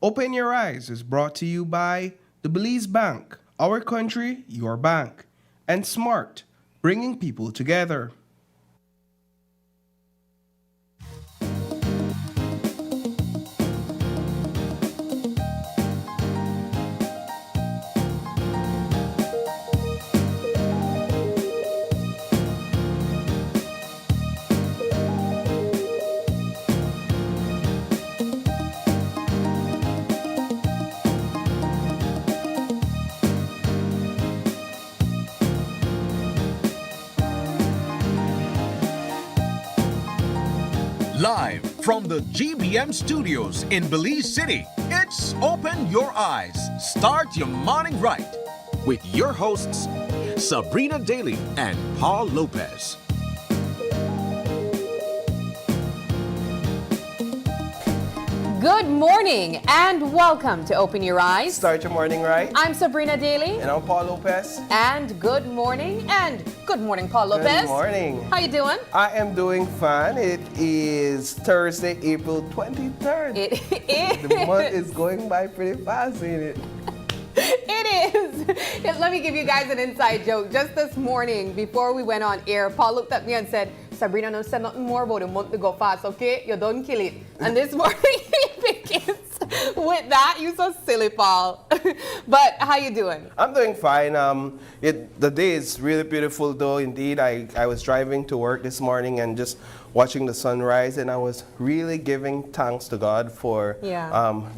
Open Your Eyes is brought to you by the Belize Bank, our country, your bank, and Smart, bringing people together. Live from the GBM studios in Belize City, it's Open Your Eyes. Start your morning right with your hosts, Sabrina Daly and Paul Lopez. Good morning and welcome to Open Your Eyes. Start your morning right. I'm Sabrina Daly. And I'm Paul Lopez. And good morning Paul Lopez. Good morning. How you doing? I am doing fine. It is Thursday, April 23rd. It is. The month is going by pretty fast, ain't it? It is. Let me give you guys an inside joke. Just this morning, before we went on air, Paul looked at me and said, Sabrina, no said nothing more about the month to go fast, okay? You don't kill it. And this morning he begins with that. You so silly, Paul. But how you doing? I'm doing fine. The day is really beautiful, though. Indeed, I was driving to work this morning and just watching the sunrise, and I was really giving thanks to God for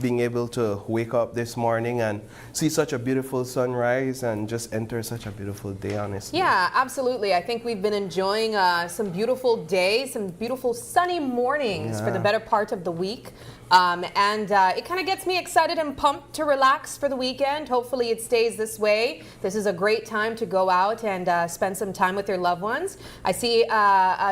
being able to wake up this morning and see such a beautiful sunrise and just enter such a beautiful day, honestly. Yeah, absolutely. I think we've been enjoying some beautiful days, some beautiful sunny mornings for the better part of the week. It kind of gets me excited and pumped to relax for the weekend. Hopefully it stays this way. This is a great time to go out and spend some time with your loved ones. I see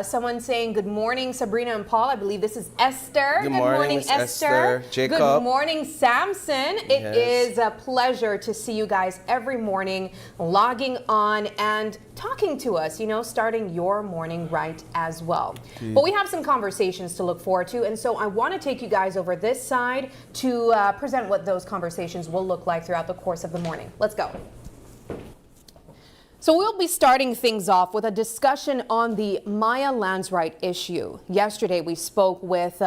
someone saying good morning, Sabrina and Paul. I believe this is Esther. Good morning, Esther. Jacob. Good morning, Samson. It is a pleasure to see you guys every morning logging on and talking to us, starting your morning right as well. But we have some conversations to look forward to, and so I want to take you guys over this side to present what those conversations will look like throughout the course of the morning. Let's go. So we'll be starting things off with a discussion on the Maya lands right issue. Yesterday we spoke with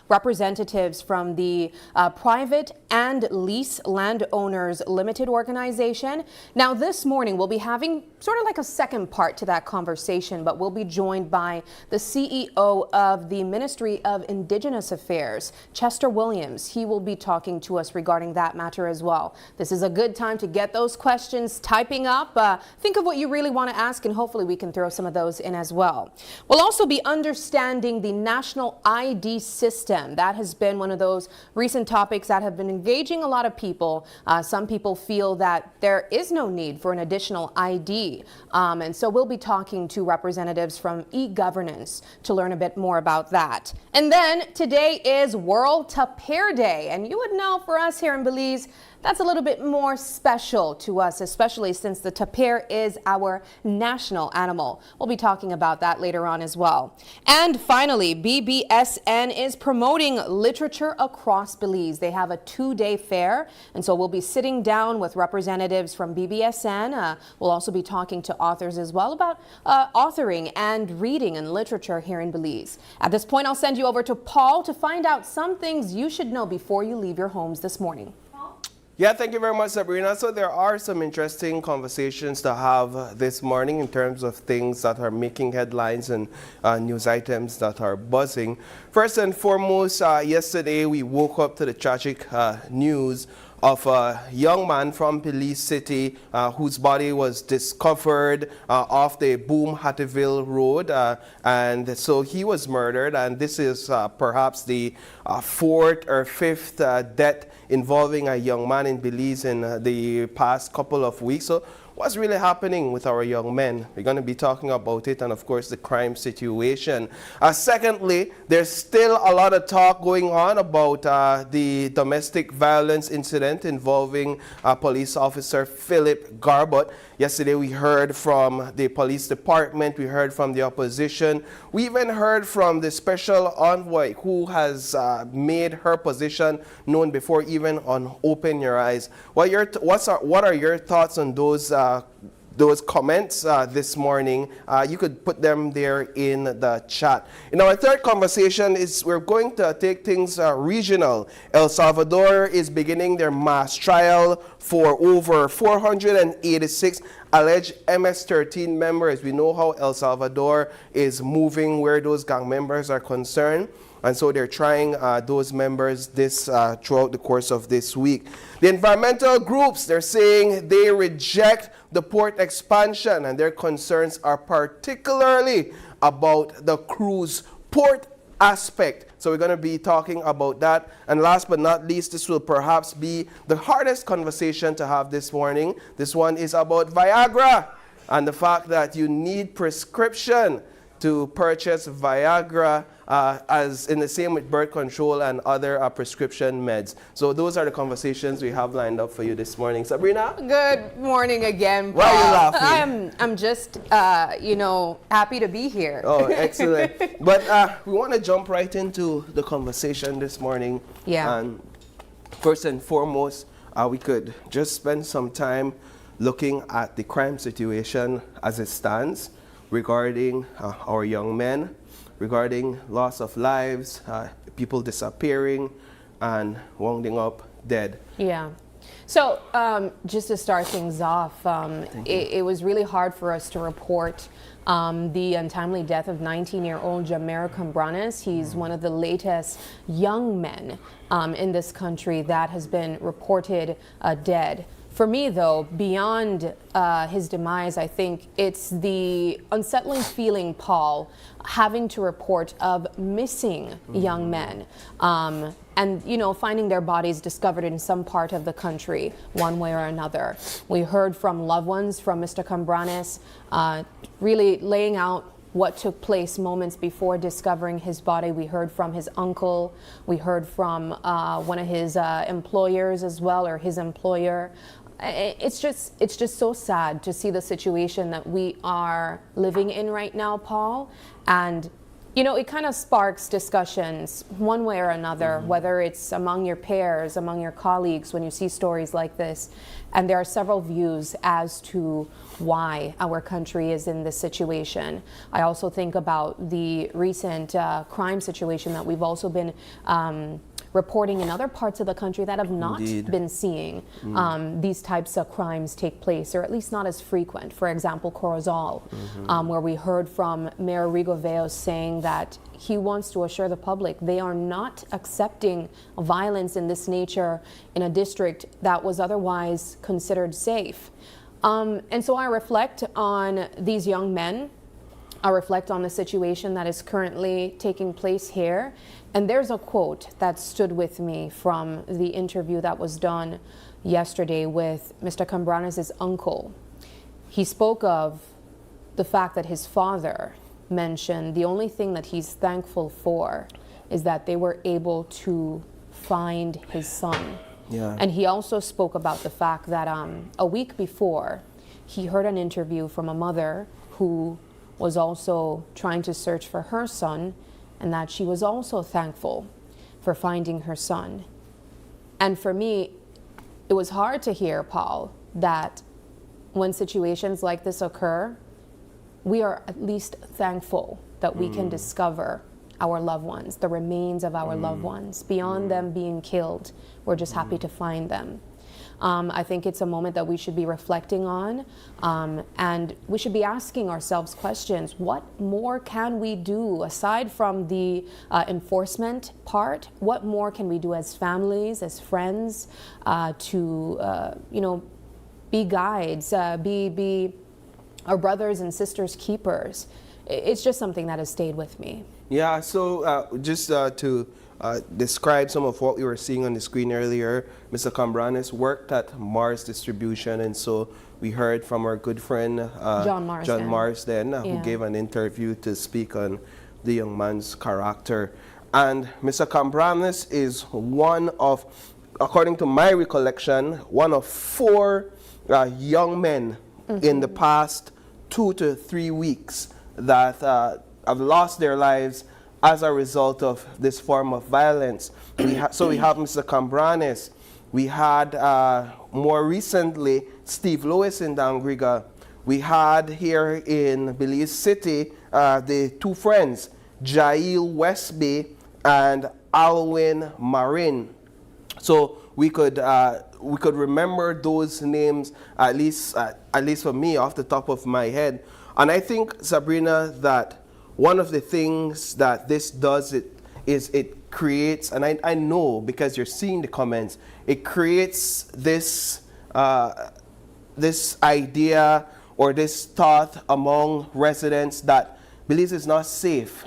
representatives from the Private and Lease Landowners Limited Organization. Now this morning we'll be having sort of like a second part to that conversation, but we'll be joined by the CEO of the Ministry of Indigenous Affairs, Chester Williams. He will be talking to us regarding that matter as well. This is a good time to get those questions typing up. Think of what you really want to ask, and hopefully we can throw some of those in as well. We'll also be understanding the national ID system. That has been one of those recent topics that have been engaging a lot of people. Some people feel that there is no need for an additional ID. And so we'll be talking to representatives from e-governance to learn a bit more about that. And then today is World Tapir Day. And you would know for us here in Belize, that's a little bit more special to us, especially since the tapir is our national animal. We'll be talking about that later on as well. And finally, BBSN is promoting literature across Belize. They have a 2-day fair, and so we'll be sitting down with representatives from BBSN. We'll also be talking to authors as well about authoring and reading and literature here in Belize. At this point, I'll send you over to Paul to find out some things you should know before you leave your homes this morning. Yeah, thank you very much, Sabrina. So there are some interesting conversations to have this morning in terms of things that are making headlines and news items that are buzzing. First and foremost, yesterday we woke up to the tragic news of a young man from Belize City whose body was discovered off the Boom Hattieville Road, and so he was murdered, and this is perhaps the fourth or fifth death involving a young man in Belize in the past couple of weeks. So what's really happening with our young men? We're going to be talking about it, and of course the crime situation. Secondly, there's still a lot of talk going on about the domestic violence incident involving police officer Philip Garbott. Yesterday we heard from the police department, we heard from the opposition, we even heard from the special envoy who has made her position known before even on Open Your Eyes. What are your thoughts on those comments this morning? You could put them there in the chat. In our third conversation we're going to take things regional. El Salvador is beginning their mass trial for over 486 alleged MS-13 members. We know how El Salvador is moving where those gang members are concerned. And so they're trying those members throughout the course of this week. The environmental groups, they're saying they reject the port expansion, and their concerns are particularly about the cruise port aspect. So we're going to be talking about that. And last but not least, this will perhaps be the hardest conversation to have this morning. This one is about Viagra and the fact that you need prescription to purchase Viagra, as in the same with birth control and other prescription meds. So those are the conversations we have lined up for you this morning. Sabrina? Good morning again, Paul. Why are you laughing? I'm just, happy to be here. Oh, excellent. But we want to jump right into the conversation this morning. Yeah. And first and foremost, we could just spend some time looking at the crime situation as it stands regarding our young men, regarding loss of lives, people disappearing and winding up dead. Yeah. So just to start things off, it was really hard for us to report the untimely death of 19-year-old Jamera Cambranes. He's one of the latest young men in this country that has been reported dead. For me, though, beyond his demise, I think it's the unsettling feeling, Paul, having to report of missing young men and, finding their bodies discovered in some part of the country, one way or another. We heard from loved ones from Mr. Cambranes really laying out what took place moments before discovering his body. We heard from his uncle. We heard from one of his employers as well, or his employer. It's just so sad to see the situation that we are living in right now, Paul. And, it kind of sparks discussions one way or another, whether it's among your peers, among your colleagues, when you see stories like this. And there are several views as to why our country is in this situation. I also think about the recent crime situation that we've also been reporting in other parts of the country that have not been seeing these types of crimes take place, or at least not as frequent. For example, Corozal, where we heard from Mayor Rigo Veos saying that he wants to assure the public they are not accepting violence in this nature in a district that was otherwise considered safe. And so I reflect on these young men. I reflect on the situation that is currently taking place here. And there's a quote that stood with me from the interview that was done yesterday with Mr. Cambranes' uncle. He spoke of the fact that his father mentioned the only thing that he's thankful for is that they were able to find his son. Yeah. And he also spoke about the fact that a week before, he heard an interview from a mother who was also trying to search for her son, and that she was also thankful for finding her son. And for me, it was hard to hear, Paul, that when situations like this occur, we are at least thankful that we can discover our loved ones, the remains of our loved ones. Beyond them being killed, we're just happy to find them. I think it's a moment that we should be reflecting on, and we should be asking ourselves questions. What more can we do aside from the enforcement part? What more can we do as families, as friends, to be guides, be our brothers and sisters keepers? It's just something that has stayed with me. Yeah, so just to describe some of what we were seeing on the screen earlier, Mr. Cambranes worked at Mars Distribution, and so we heard from our good friend John Marsden, who gave an interview to speak on the young man's character. And Mr. Cambranes is one of, according to my recollection, one of 4 young men in the past 2 to 3 weeks that have lost their lives as a result of this form of violence. So we have Mr. Cambranes. We had more recently Steve Lewis in Dangriga. We had here in Belize City the two friends, Jail Westby and Alwyn Marin. So we could remember those names, at least for me, off the top of my head. And I think, Sabrina, that one of the things that this does is it creates, and I know because you're seeing the comments, it creates this this idea or this thought among residents that Belize is not safe,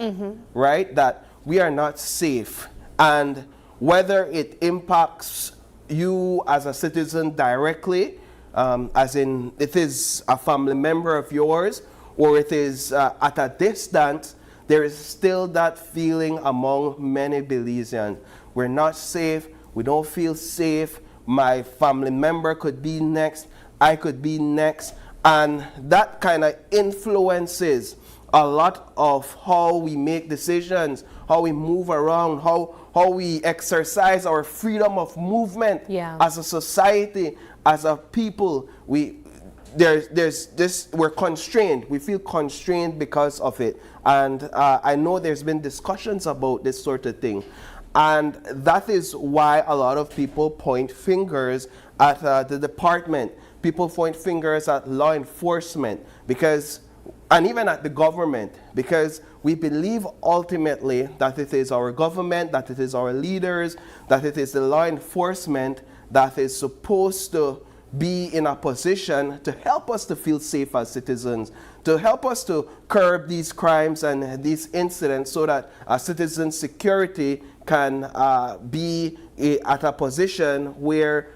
right? That we are not safe, and whether it impacts you as a citizen directly, as in it is a family member of yours, or it is at a distance, there is still that feeling among many Belizeans. We're not safe, we don't feel safe, my family member could be next, I could be next, and that kind of influences a lot of how we make decisions, how we move around, how we exercise our freedom of movement as a society, as a people. There's this, we're constrained. We feel constrained because of it. And I know there's been discussions about this sort of thing. And that is why a lot of people point fingers at the department. People point fingers at law enforcement and even at the government, because we believe ultimately that it is our government, that it is our leaders, that it is the law enforcement that is supposed to be in a position to help us to feel safe as citizens, to help us to curb these crimes and these incidents so that our citizen security can be at a position where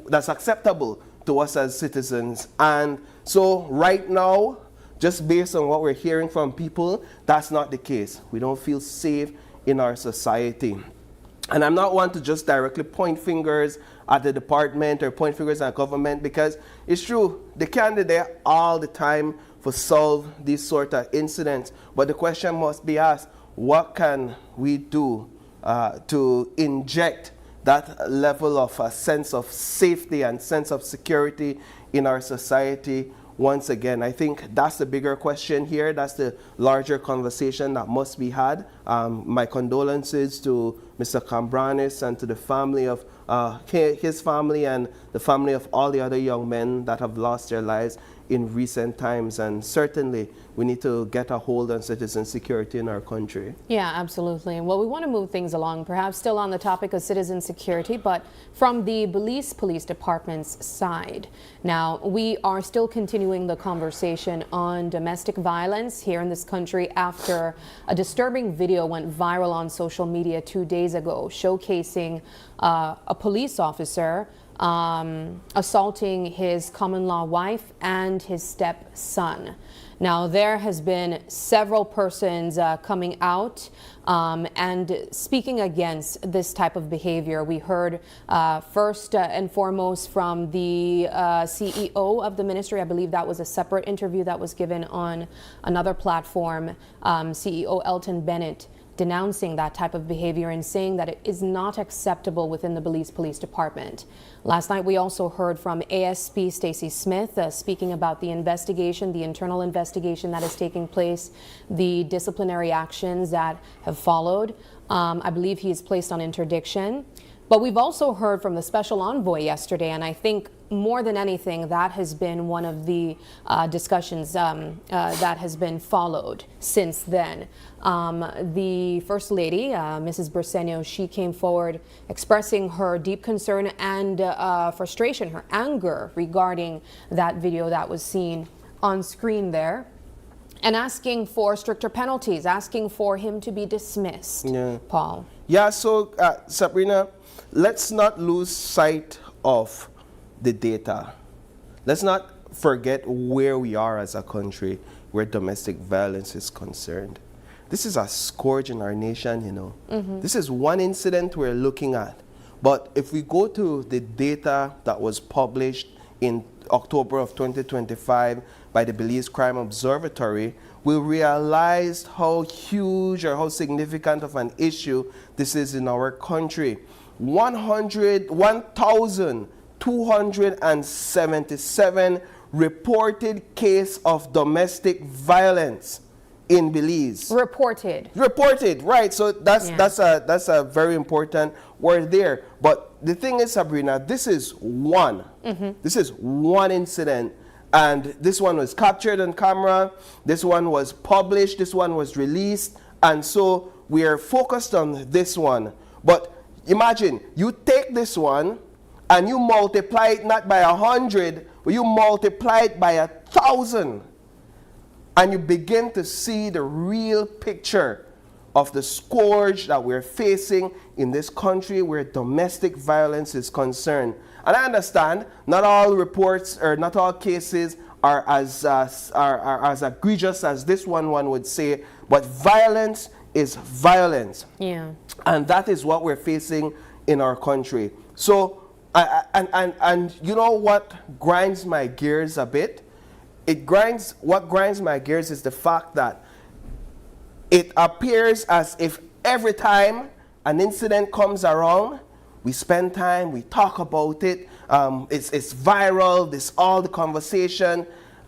that's acceptable to us as citizens. And so right now, just based on what we're hearing from people, that's not the case. We don't feel safe in our society. And I'm not one to just directly point fingers at the department or point fingers at government, because it's true, they can't be there all the time for solve these sort of incidents. But the question must be asked, what can we do to inject that level of a sense of safety and sense of security in our society? Once again, I think that's the bigger question here. That's the larger conversation that must be had. My condolences to Mr. Cambranes and to the family of his family and the family of all the other young men that have lost their lives in recent times. And certainly, we need to get a hold on citizen security in our country. Yeah, absolutely. Well, we want to move things along, perhaps still on the topic of citizen security, but from the Belize Police Department's side. Now, we are still continuing the conversation on domestic violence here in this country after a disturbing video went viral on social media 2 days ago, showcasing a police officer assaulting his common-law wife and his stepson. Now, there has been several persons coming out and speaking against this type of behavior. We heard first and foremost from the CEO of the ministry. I believe that was a separate interview that was given on another platform, CEO Elton Bennett, denouncing that type of behavior and saying that it is not acceptable within the Belize Police Department. Last night, we also heard from ASP Stacey Smith speaking about the investigation, the internal investigation that is taking place, the disciplinary actions that have followed. I believe he is placed on interdiction. But we've also heard from the special envoy yesterday, and I think more than anything, that has been one of the discussions that has been followed since then. The First Lady, Mrs. Bersenio, she came forward expressing her deep concern and frustration, her anger regarding that video that was seen on screen there, and asking for stricter penalties, asking for him to be dismissed. Yeah. Paul. Yeah, so Sabrina, let's not lose sight of the data. Let's not forget where we are as a country where domestic violence is concerned. This is a scourge in our nation, you know. This is one incident we're looking at. But if we go to the data that was published in October of 2025 by the Belize Crime Observatory, we realized how huge or how significant of an issue this is in our country. 1,277 reported case of domestic violence in Belize. Reported, right? So that's a very important word there. But the thing is, Sabrina, this is one. This is one incident, and this one was captured on camera. This one was published. This one was released, and so we are focused on this one. But imagine you take this one and you multiply it not by 100, but you multiply it by 1,000. And you begin to see the real picture of the scourge that we're facing in this country where domestic violence is concerned. And I understand not all reports or not all cases are as egregious as this one would say, but violence is violence. Yeah. And that is what we're facing in our country. So, and you know what grinds my gears a bit? What grinds my gears is the fact that it appears as if every time an incident comes around, we spend time, we talk about it, it's viral, this all the conversation,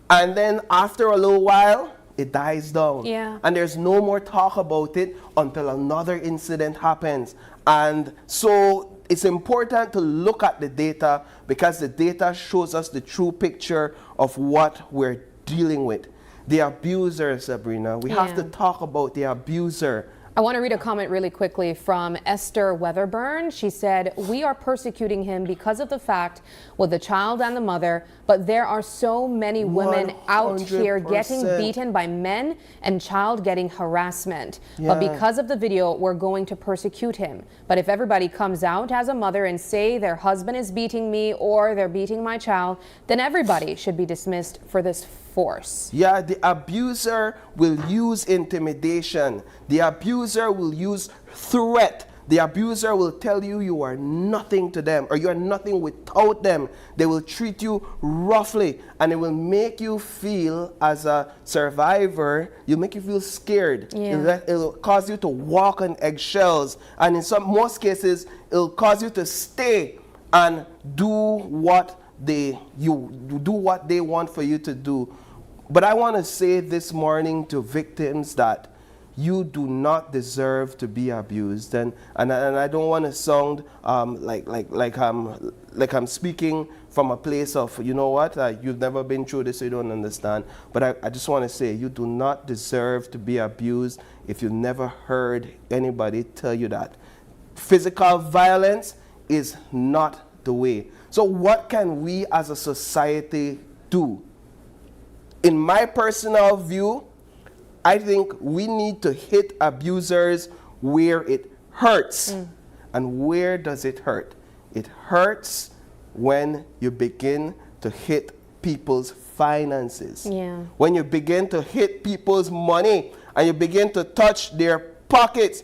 and then after a little while, it dies down. Yeah. And there's no more talk about it until another incident happens. And so it's important to look at the data because the data shows us the true picture of what we're dealing with. The abuser, Sabrina, we have to talk about the abuser. I want to read a comment really quickly from Esther Weatherburn. She said, "We are persecuting him because of the fact with the child and the mother, but there are so many women out here getting 100%. beaten by men and child getting harassment. But because of the video, we're going to persecute him. But if everybody comes out as a mother and say their husband is beating me or they're beating my child, then everybody should be dismissed for this force." Yeah, the abuser will use intimidation. The abuser will use threat. The abuser will tell you you are nothing to them or you are nothing without them. They will treat you roughly and it will make you feel as a survivor, you'll make you feel scared. Yeah. It'll cause you to walk on eggshells, and in most cases, it'll cause you to stay and do what they want for you to do. But I want to say this morning to victims that you do not deserve to be abused, and I don't want to sound like I'm speaking from a place of, you know what, you've never been through this, so you don't understand. But I just want to say you do not deserve to be abused if you've never heard anybody tell you that. Physical violence is not the way. So what can we as a society do? In my personal view, I think we need to hit abusers where it hurts. And where does it hurt? It hurts when you begin to hit people's finances. Yeah. When you begin to hit people's money and you begin to touch their pockets.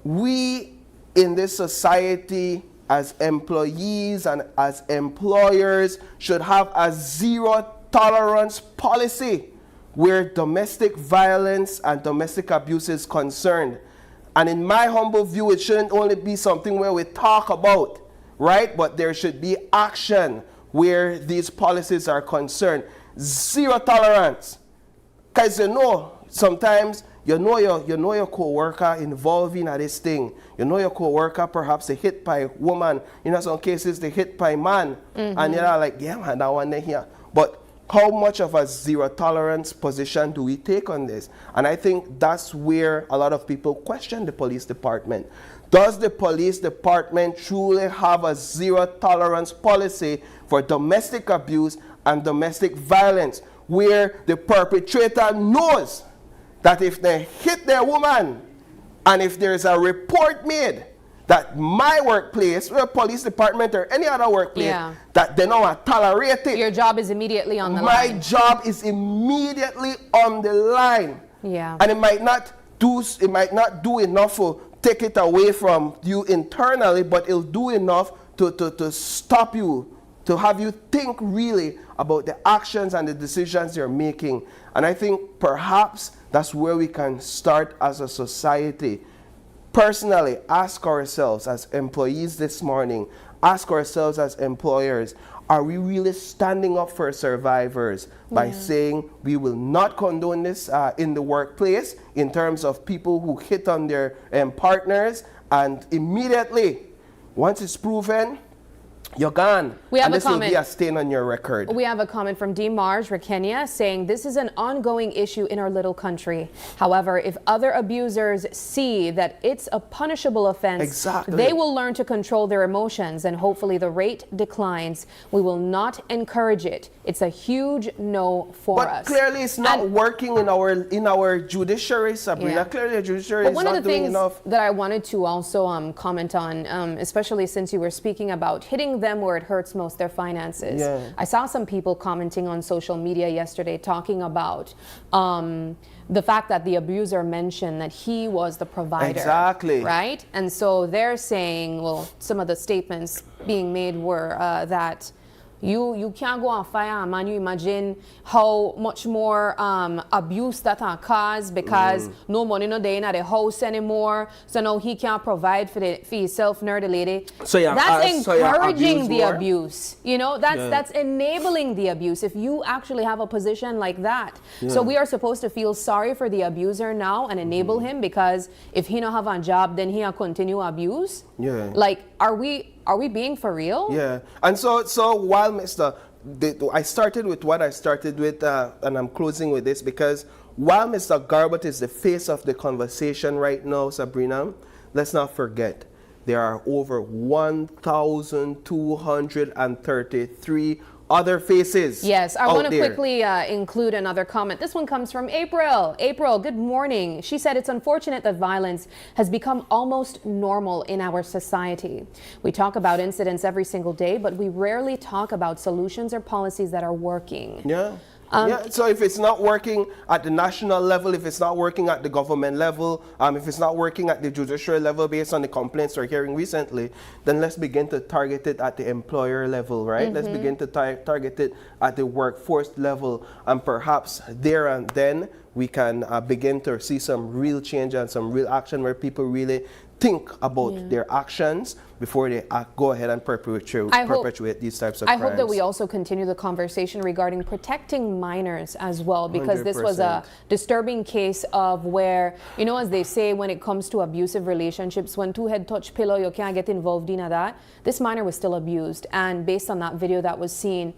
We in this society as employees and as employers should have a zero tolerance policy where domestic violence and domestic abuse is concerned. And in my humble view, it shouldn't only be something where we talk about, right? But there should be action where these policies are concerned. Zero tolerance. Because sometimes you know your co-worker involved in this thing. You know your co-worker perhaps they hit by woman. In some cases they hit by man. And you're like, yeah man, that one there here. But how much of a zero tolerance position do we take on this? And I think that's where a lot of people question the police department. Does the police department truly have a zero tolerance policy for domestic abuse and domestic violence, where the perpetrator knows that if they hit their woman and if there's a report made that my workplace, or police department or any other workplace, that they don't tolerate it. Your job is immediately on the line. line. My job is immediately on the line. Yeah. And it might not do enough to take it away from you internally, but it'll do enough to stop you to have you think really about the actions and the decisions you're making. And I think perhaps that's where we can start as a society. Personally, ask ourselves as employees this morning, ask ourselves as employers, are we really standing up for survivors by saying we will not condone this in the workplace in terms of people who hit on their partners, and immediately, once it's proven, you're gone. We have and a this comment. will be a stain on your record. We have a comment from D. Marge, Kenya, saying this is an ongoing issue in our little country. However, if other abusers see that it's a punishable offense, they will learn to control their emotions, and hopefully the rate declines. We will not encourage it. It's a huge no for us. But clearly it's not working in our judiciary, Sabrina. Clearly the judiciary is not doing enough. One of the things that I wanted to also comment on, especially since you were speaking about hitting them where it hurts most, their finances. I saw some people commenting on social media yesterday talking about the fact that the abuser mentioned that he was the provider. Exactly. Right? And so they're saying, well, some of the statements being made were that you can't go on fire, man. You imagine how much more abuse that are caused because no money no day in the house anymore. So now he can't provide for himself nor the lady. So that's encouraging the abuse. You know, that's enabling the abuse if you actually have a position like that. So we are supposed to feel sorry for the abuser now and enable him, because if he don't have a job, then he'll continue abuse. Like, are we being for real? Yeah. And so while I started with what I started with, and I'm closing with this, because while Mr. Garbutt is the face of the conversation right now, Sabrina, let's not forget there are over 1,233 other faces. Yes, I want to quickly include another comment. This one comes from April. April, good morning. She said it's unfortunate that violence has become almost normal in our society. We talk about incidents every single day, but we rarely talk about solutions or policies that are working. So if it's not working at the national level, if it's not working at the government level, if it's not working at the judicial level based on the complaints we're hearing recently, then let's begin to target it at the employer level, right? Let's begin to target it at the workforce level, and perhaps there and then we can begin to see some real change and some real action where people really think about their actions before they go ahead and perpetuate these types of crimes. I hope that we also continue the conversation regarding protecting minors as well, because 100%. This was a disturbing case of where, you know, as they say, when it comes to abusive relationships, when two head touch pillow, you can't get involved in that. This minor was still abused, and based on that video that was seen,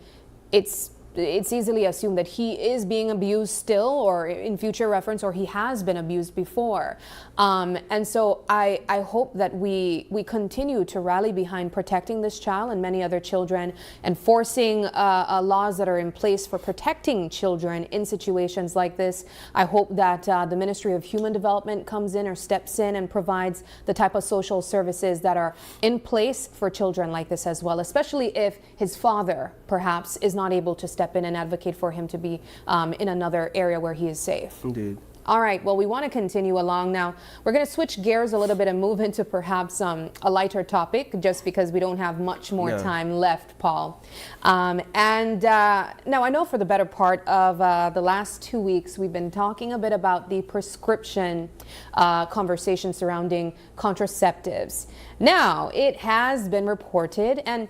it's easily assumed that he is being abused still, or in future reference, or he has been abused before. And so I hope that we continue to rally behind protecting this child and many other children, enforcing laws that are in place for protecting children in situations like this. I hope that the Ministry of Human Development comes in or steps in and provides the type of social services that are in place for children like this as well, especially if his father perhaps is not able to step in and advocate for him to be in another area where he is safe. Indeed. All right, well, we want to continue along now. We're going to switch gears a little bit and move into perhaps a lighter topic, just because we don't have much more time left, Paul. Now I know for the better part of the last 2 weeks, we've been talking a bit about the prescription conversation surrounding contraceptives. Now, it has been reported, and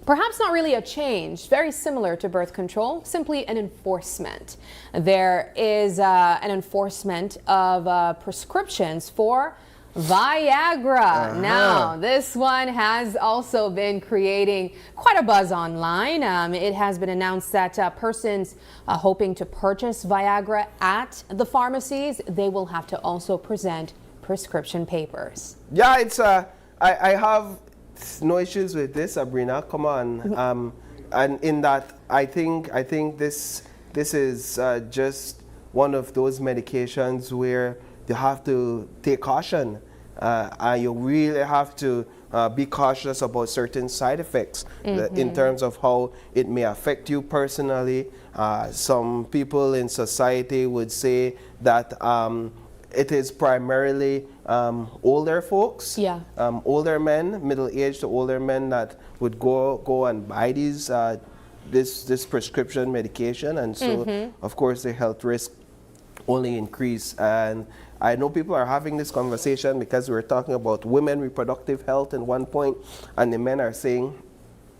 perhaps not really a change, very similar to birth control, simply an enforcement. There is an enforcement of prescriptions for Viagra. Now, this one has also been creating quite a buzz online. It has been announced that persons hoping to purchase Viagra at the pharmacies, they will have to also present prescription papers. Yeah, it's I have no issues with this, Sabrina. Come on, and in that, I think this is just one of those medications where you have to take caution, and you really have to be cautious about certain side effects in terms of how it may affect you personally. Some people in society would say that it is primarily older folks, Yeah. older men, middle-aged to older men that would go and buy these this prescription medication, and so of course the health risk only increase. And I know people are having this conversation because we're talking about women reproductive health at one point, and the men are saying,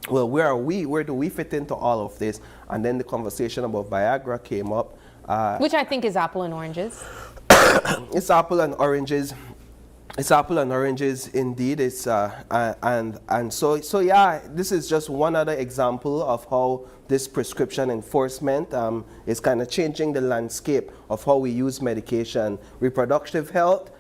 well, where are we? Where do we fit into all of this? And then the conversation about Viagra came up. Which I think is apple and oranges. It's apple and oranges. It's apple and oranges indeed. It's and so yeah, this is just one other example of how this prescription enforcement is kind of changing the landscape of how we use medication, reproductive health,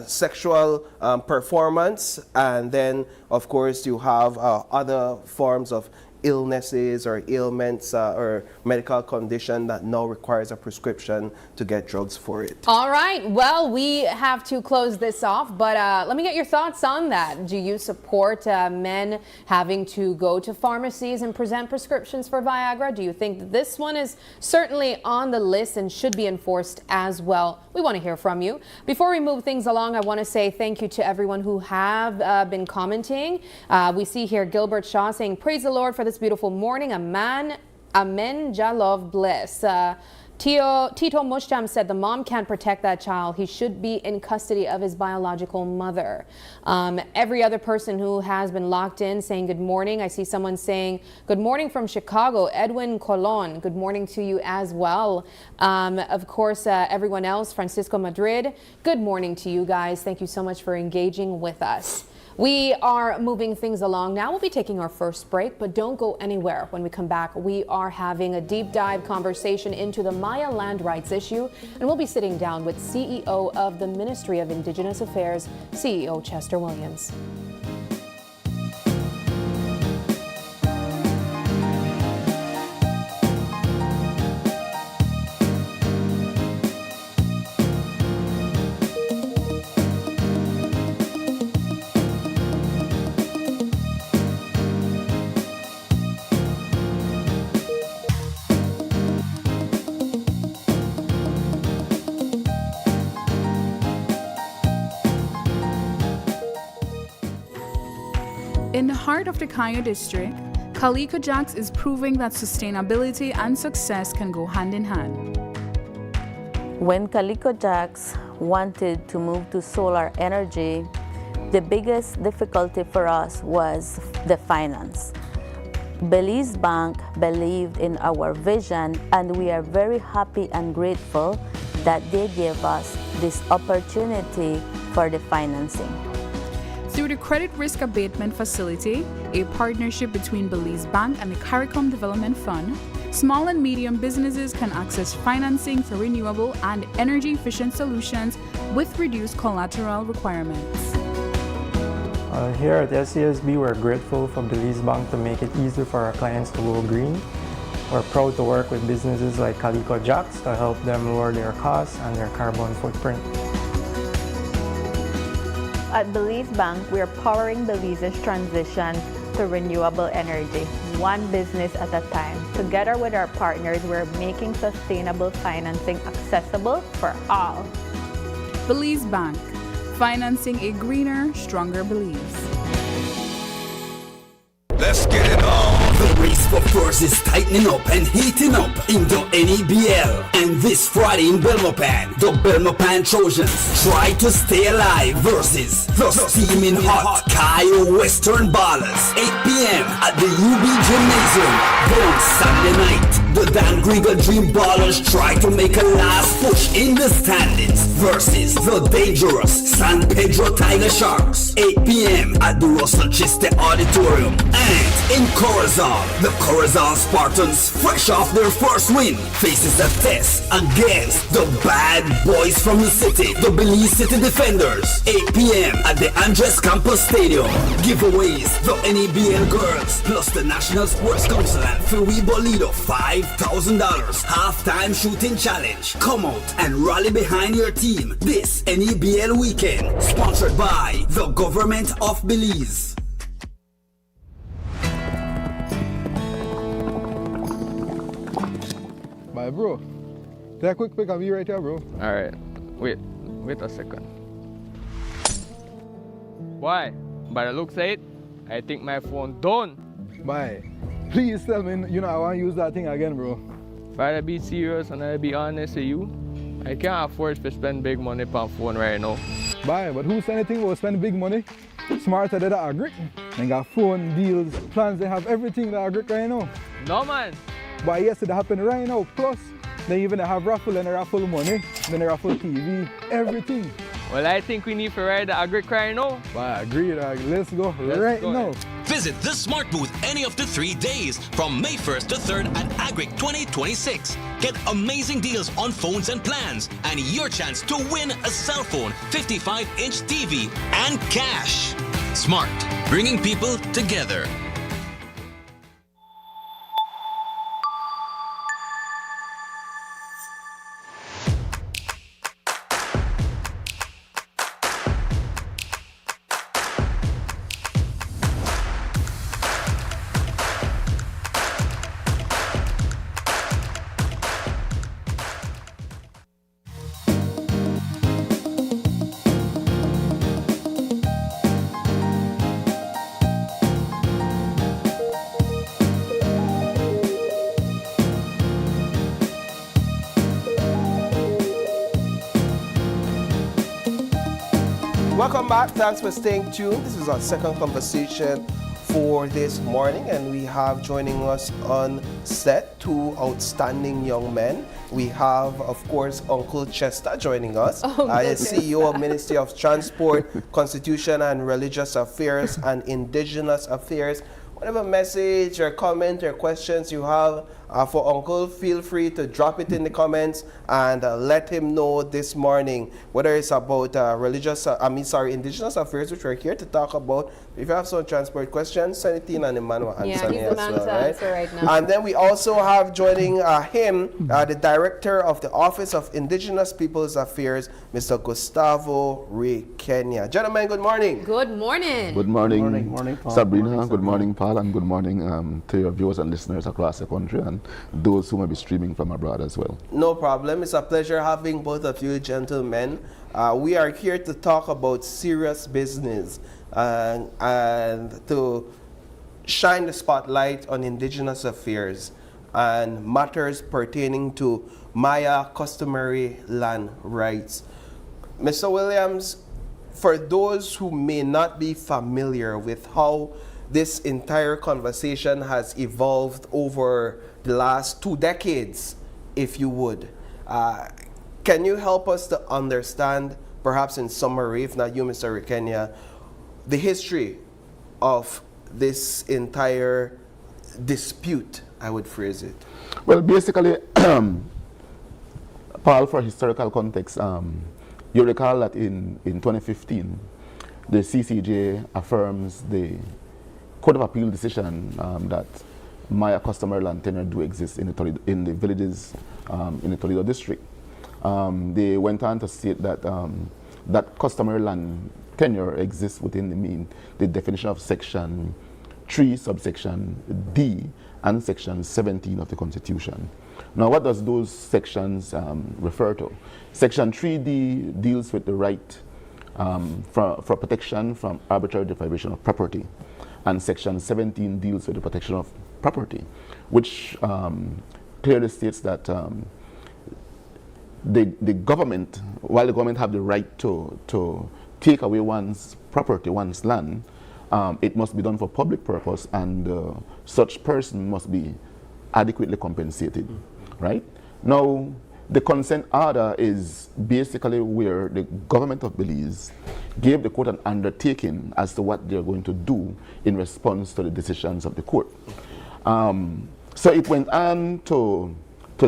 sexual performance, and then of course you have other forms of illnesses or ailments or medical condition that now requires a prescription to get drugs for it. All right, well, we have to close this off, but let me get your thoughts on that. Do you support men having to go to pharmacies and present prescriptions for Viagra? Do you think that this one is certainly on the list and should be enforced as well? We want to hear from you. Before we move things along, I want to say thank you to everyone who have been commenting. We see here Gilbert Shaw saying, praise the Lord for this beautiful morning. Amen, Jalov bless. Tito Mushtam said the mom can't protect that child. He should be in custody of his biological mother. Every other person who has been locked in saying good morning. I see someone saying good morning from Chicago. Edwin Colon, good morning to you as well. Of course, everyone else, Francisco Madrid, good morning to you guys. Thank you so much for engaging with us. We are moving things along now. We'll be taking our first break, but don't go anywhere. When we come back, we are having a deep dive conversation into the Maya land rights issue, and we'll be sitting down with CEO of the Ministry of Indigenous Affairs, CEO Chester Williams. In the heart of the Kaya district, Calico Jacks is proving that sustainability and success can go hand in hand. When Calico Jacks wanted to move to solar energy, the biggest difficulty for us was the finance. Belize Bank believed in our vision, and we are very happy and grateful that they gave us this opportunity for the financing. Through the Credit Risk Abatement Facility, a partnership between Belize Bank and the CARICOM Development Fund, small and medium businesses can access financing for renewable and energy-efficient solutions with reduced collateral requirements. Here at SCSB, we're grateful for Belize Bank to make it easier for our clients to go green. We're proud to work with businesses like Calico Jacks to help them lower their costs and their carbon footprint. At Belize Bank, we are powering Belize's transition to renewable energy, one business at a time. Together with our partners, we're making sustainable financing accessible for all. Belize Bank, financing a greener, stronger Belize. Let's get it on. The race for first is tightening up and heating up in the NEBL. And this Friday in Belmopan, the Belmopan Trojans try to stay alive versus the steaming hot Kyle Western Ballers. 8 p.m. at the UB Gymnasium. Then Sunday night, the Dan Grieger Dream Ballers try to make a last push in the standings versus the dangerous San Pedro Tiger Sharks. 8 p.m. at the Russell Chiste Auditorium. And in Corazon, the Corazon Spartans, fresh off their first win, faces a test against the bad boys from the city, the Belize City Defenders. 8 p.m. at the Andres Campos Stadium. Giveaways, the NEBL girls, plus the National Sports Council and Fui Bolido, $5,000 halftime shooting challenge. Come out and rally behind your team this NEBL weekend. Sponsored by the Government of Belize. Bye, bro. Take a quick pic of me right here, bro. All right. Wait a second. Why? By the looks of it, I think my phone done. Bye. Please tell me, I want to use that thing again, bro. If I be serious and I be honest with you, I can't afford to spend big money on phone right now. Bye, but who said anything about spending big money? Smarter than that agree. They got phone deals, plans, they have everything that agree right now. No, man. But yes, it happen right now. Plus, they even have raffle and they raffle money, then they raffle TV, everything. Well, I think we need to ride the agric right now. But I agree, let's go right now. Visit the Smart Booth any of the 3 days from May 1st to 3rd at Agric 2026. Get amazing deals on phones and plans and your chance to win a cell phone, 55-inch TV, and cash. Smart, bringing people together. Welcome back. Thanks for staying tuned. This is our second conversation for this morning, and we have joining us on set 2 outstanding young men. We have, of course, Uncle Chester joining us, CEO of Ministry of Transport, Constitution and Religious Affairs and Indigenous Affairs. Whatever message or comment or questions you have for Uncle, feel free to drop it in the comments and let him know this morning, whether it's about Indigenous Affairs, which we're here to talk about. If you have some transport questions, send it in and the man will answer me as well, right now. And then we also have joining him, the Director of the Office of Indigenous Peoples Affairs, Mr. Gustavo Ray Kenya. Gentlemen, good morning. Good morning. Good morning, Morning, Paul. Sabrina. Good morning, Paul, and good morning to your viewers and listeners across the country and those who may be streaming from abroad as well. No problem. It's a pleasure having both of you gentlemen. We are here to talk about serious business and to shine the spotlight on Indigenous affairs and matters pertaining to Maya customary land rights. Mr. Williams, for those who may not be familiar with how this entire conversation has evolved over the last 2 decades, if you would, can you help us to understand, perhaps in summary, if not you, Mr. Kenya, the history of this entire dispute, I would phrase it? Well, basically, Paul, for historical context, you recall that in 2015, the CCJ affirms the Court of Appeal decision that Maya customary land tenure do exist in the villages in the Toledo district. They went on to state that that customary land tenure exists within the definition of Section 3, subsection D, and Section 17 of the Constitution. Now, what does those sections refer to? Section 3D deals with the right for protection from arbitrary deprivation of property, and Section 17 deals with the protection of property, which clearly states that the government, while the government have the right to take away one's property, one's land, it must be done for public purpose, and such person must be adequately compensated, right? Now, the consent order is basically where the government of Belize gave the court an undertaking as to what they're going to do in response to the decisions of the court. So it went on to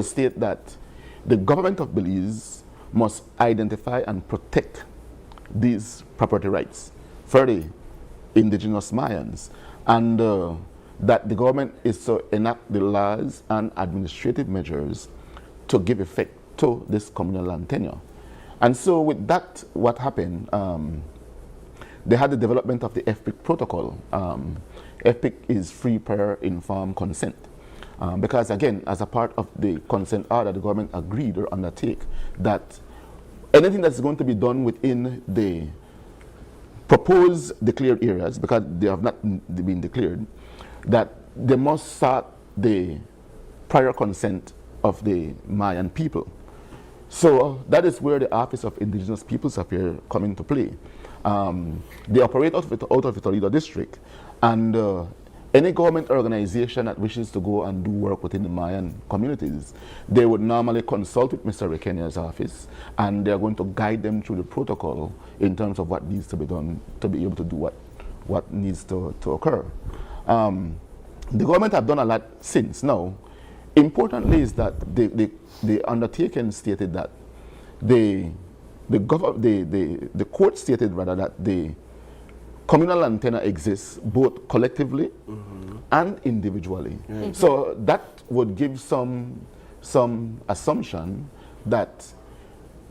state that the government of Belize must identify and protect these property rights for the indigenous Mayans, and that the government is to enact the laws and administrative measures to give effect to this communal land tenure. And so with that, what happened, they had the development of the FPIC protocol. FPIC is free, prior, informed consent. Because again, as a part of the consent order, the government agreed or undertake that anything that's going to be done within the proposed declared areas, because they have not been declared, that they must start the prior consent of the Mayan people. So that is where the Office of Indigenous Peoples Affairs come into play. They operate out of the Toledo district, and any government organization that wishes to go and do work within the Mayan communities, they would normally consult with Mr. Rekenya's office, and they're going to guide them through the protocol in terms of what needs to be done to be able to do what needs to occur. The government have done a lot since now. Importantly is that the undertaking stated that the court stated rather that the communal antenna exists both collectively and individually. So that would give some assumption that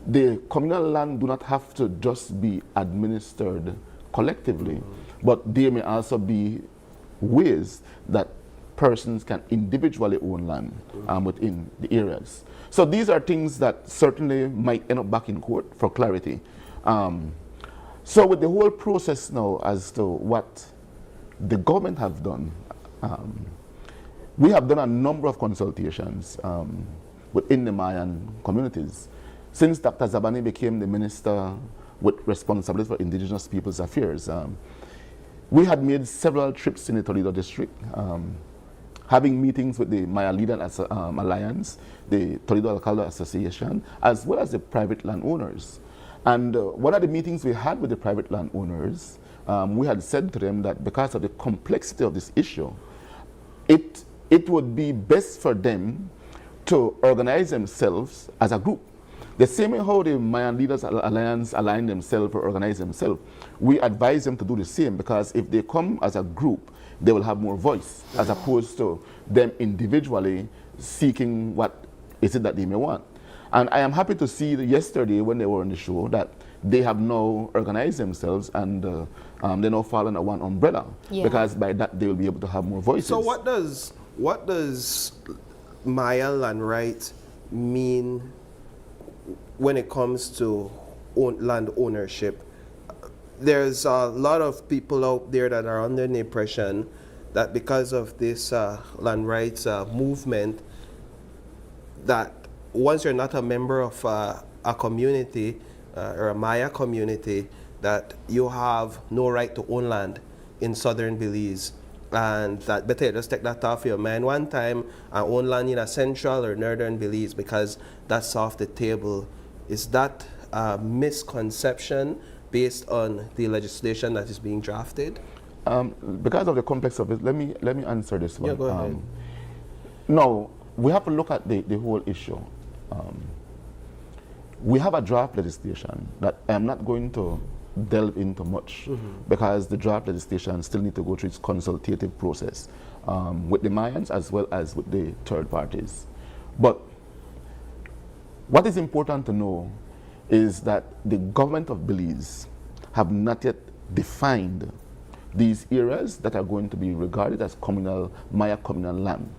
the communal land do not have to just be administered collectively, but there may also be ways that persons can individually own land within the areas. So these are things that certainly might end up back in court for clarity. So with the whole process now as to what the government have done, we have done a number of consultations within the Mayan communities. Since Dr. Zabani became the minister with responsibility for Indigenous Peoples Affairs, we had made several trips in the Toledo district, having meetings with the Maya Leaders Alliance, the Toledo Alcalde Association, as well as the private landowners. And one of the meetings we had with the private landowners, we had said to them that because of the complexity of this issue, it would be best for them to organize themselves as a group. The same way how the Mayan Leaders Alliance align themselves or organize themselves, we advise them to do the same, because if they come as a group, they will have more voice, as opposed to them individually seeking what is it that they may want. And I am happy to see that yesterday when they were on the show that they have now organized themselves and they now fall under one umbrella, because by that they will be able to have more voices. So what does Maya land right mean when it comes to land ownership? There's a lot of people out there that are under the impression that because of this land rights movement, that once you're not a member of a community or a Maya community, that you have no right to own land in southern Belize, and that better just take that off your mind one time and own land in a central or northern Belize, because that's off the table. Is that a misconception based on the legislation that is being drafted? Because of the complex of it, let me answer this one. Yeah, go ahead. No, we have to look at the whole issue. We have a draft legislation that I'm not going to delve into much, because the draft legislation still need to go through its consultative process with the Mayans as well as with the third parties. But what is important to know is that the government of Belize have not yet defined these areas that are going to be regarded as communal, Maya communal land.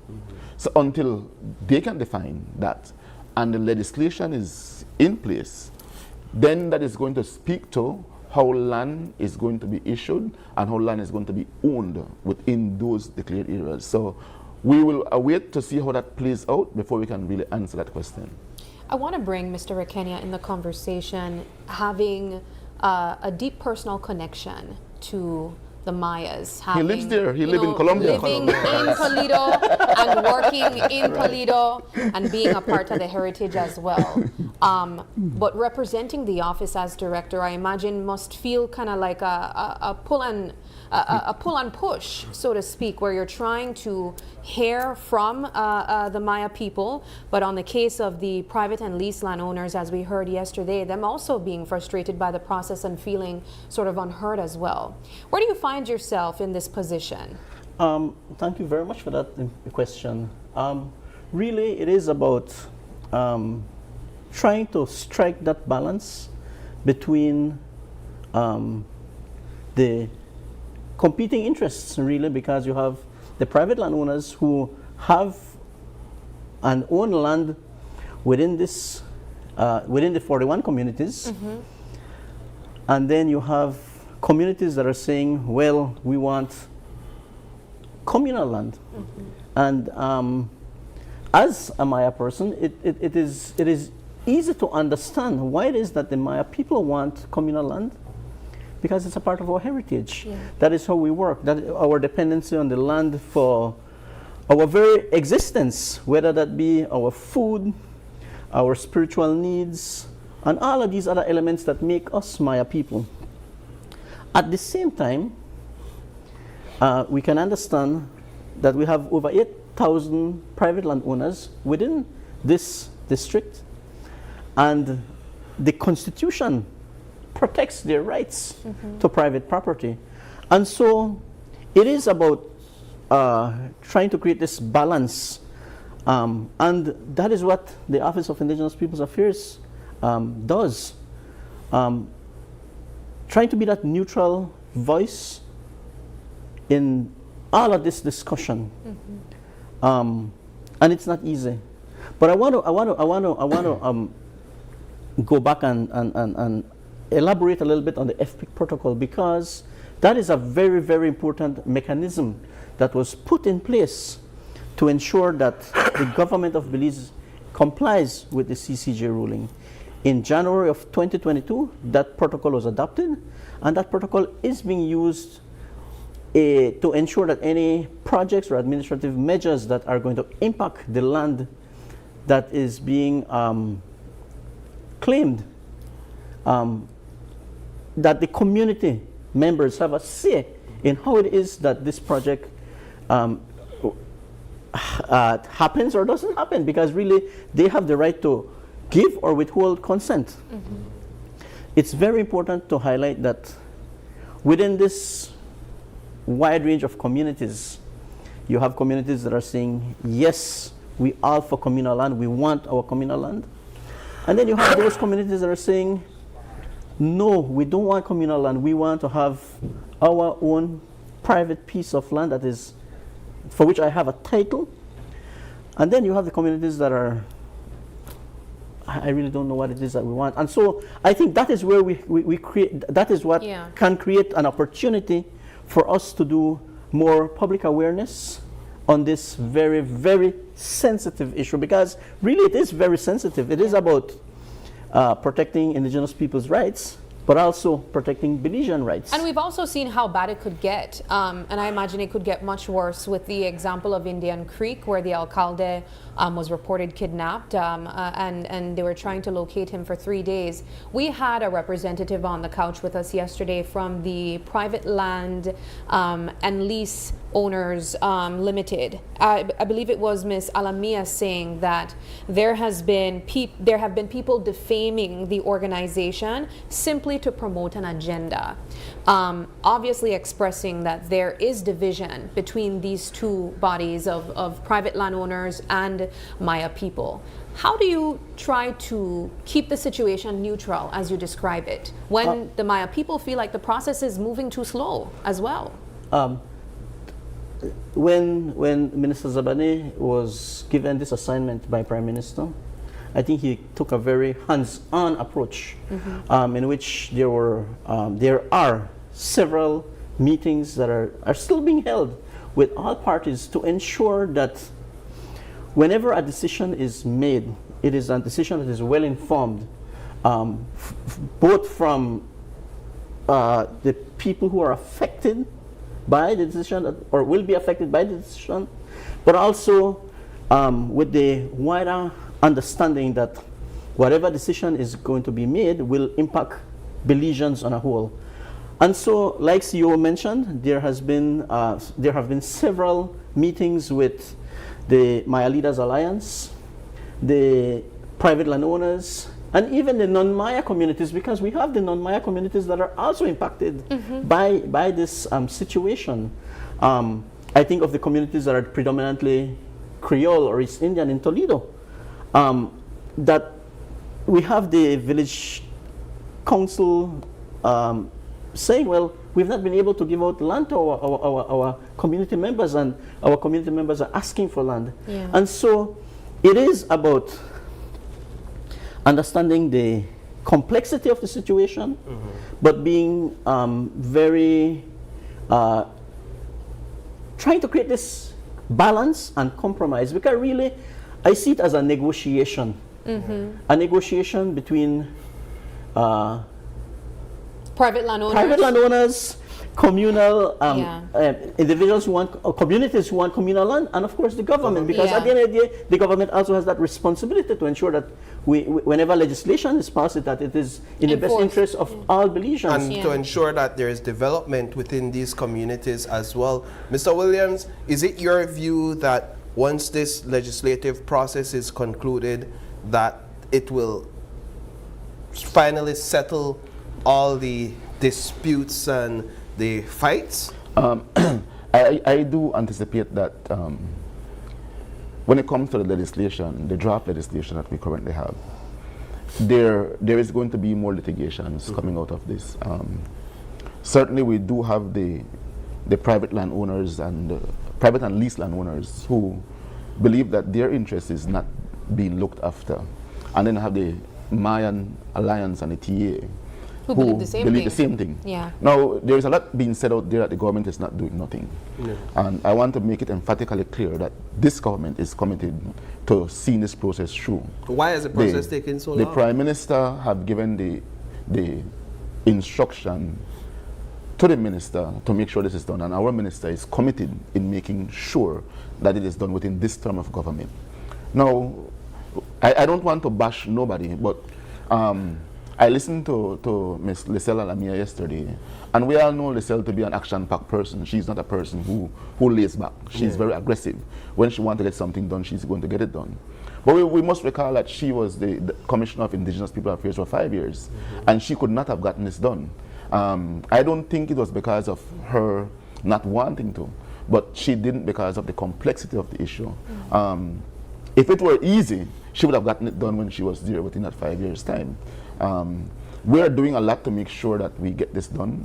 So until they can define that and the legislation is in place, then that is going to speak to how land is going to be issued and how land is going to be owned within those declared areas. So we will await to see how that plays out before we can really answer that question. I want to bring Mr. Rekenya in the conversation, having a deep personal connection to the Mayas. He lives there. He lives in Colombia. Living in Toledo and working in Toledo and being a part of the heritage as well. But representing the office as director, I imagine must feel kind of like a pull and push, so to speak, where you're trying to hear from the Maya people, but on the case of the private and lease landowners, as we heard yesterday, them also being frustrated by the process and feeling sort of unheard as well. Where do you find yourself in this position? Thank you very much for that question. Really, it is about trying to strike that balance between the competing interests, really, because you have the private landowners who have and own land within this within the 41 communities. And then you have communities that are saying, well, we want communal land. And as a Maya person, it is easy to understand why it is that the Maya people want communal land, because it's a part of our heritage. That is how we work. That our dependency on the land for our very existence, whether that be our food, our spiritual needs, and all of these other elements that make us Maya people. At the same time, we can understand that we have over 8,000 private landowners within this district, and the Constitution protects their rights to private property. And so it is about trying to create this balance, and that is what the Office of Indigenous Peoples Affairs does. Trying to be that neutral voice in all of this discussion, and it's not easy. But I want to go back and elaborate a little bit on the FPIC protocol, because that is a very, very important mechanism that was put in place to ensure that the government of Belize complies with the CCJ ruling. In January of 2022, that protocol was adopted, and that protocol is being used to ensure that any projects or administrative measures that are going to impact the land that is being claimed, that the community members have a say in how it is that this project happens or doesn't happen, because really they have the right to give or withhold consent. It's very important to highlight that within this wide range of communities, you have communities that are saying, yes, we are for communal land, we want our communal land. And then you have those communities that are saying, no, we don't want communal land, we want to have our own private piece of land that is, for which I have a title. And then you have the communities that are, I really don't know what it is that we want. And so I think that is where we create, that is what can create an opportunity for us to do more public awareness on this very, very sensitive issue, because really it is very sensitive. It is about protecting indigenous people's rights, but also protecting Belizean rights. And we've also seen how bad it could get, and I imagine it could get much worse with the example of Indian Creek, where the alcalde was reported kidnapped, and they were trying to locate him for 3 days. We had a representative on the couch with us yesterday from the Private Land and Lease Owners Limited. I believe it was Ms. Alamia saying that there have been people defaming the organization simply to promote an agenda, obviously expressing that there is division between these two bodies of private landowners and Maya people. How do you try to keep the situation neutral as you describe it, when the Maya people feel like the process is moving too slow as well? When Minister Zabane was given this assignment by Prime Minister, I think he took a very hands-on approach, in which there are several meetings that are still being held with all parties to ensure that whenever a decision is made, it is a decision that is well informed, both from the people who are affected by the decision or will be affected by the decision, but also with the wider understanding that whatever decision is going to be made will impact Belizeans on a whole. And so, like CEO mentioned, there have been several meetings with the Maya Leaders Alliance, the private landowners, and even the non-Maya communities, because we have the non-Maya communities that are also impacted by this situation. I think of the communities that are predominantly Creole or East Indian in Toledo, that we have the village council saying, well, we've not been able to give out land to our community members, and our community members are asking for land. And so it is about understanding the complexity of the situation, but being very trying to create this balance and compromise, because really I see it as a negotiation. A negotiation between private landowners, communal individuals who want, or communities who want communal land, and of course the government, because at the end of the day, the government also has that responsibility to ensure that whenever legislation is passed, that it is in the best interest of all Belizeans. And to ensure that there is development within these communities as well. Mr. Williams, is it your view that once this legislative process is concluded, that it will finally settle all the disputes and the fights? I do anticipate that when it comes to the legislation, the draft legislation that we currently have, there is going to be more litigations coming out of this. Certainly we do have the private landowners and private and leased landowners who believe that their interest is not being looked after. And then have the Mayan Alliance and the TA who believe the same thing. Yeah. Now, there is a lot being said out there that the government is not doing nothing. Yeah. And I want to make it emphatically clear that this government is committed to seeing this process through. Why is the process taking so long? The Prime Minister have given the instruction to the Minister to make sure this is done, and our Minister is committed in making sure that it is done within this term of government. Now, I don't want to bash nobody, but I listened to Ms. Liselle Alamia yesterday, and we all know Liselle to be an action-packed person. She's not a person who lays back. She's very aggressive. When she wants to get something done, she's going to get it done. But we must recall that she was the Commissioner of Indigenous People Affairs for 5 years, and she could not have gotten this done. I don't think it was because of her not wanting to, but she didn't because of the complexity of the issue. If it were easy, she would have gotten it done when she was there within that 5 years' time. We're doing a lot to make sure that we get this done.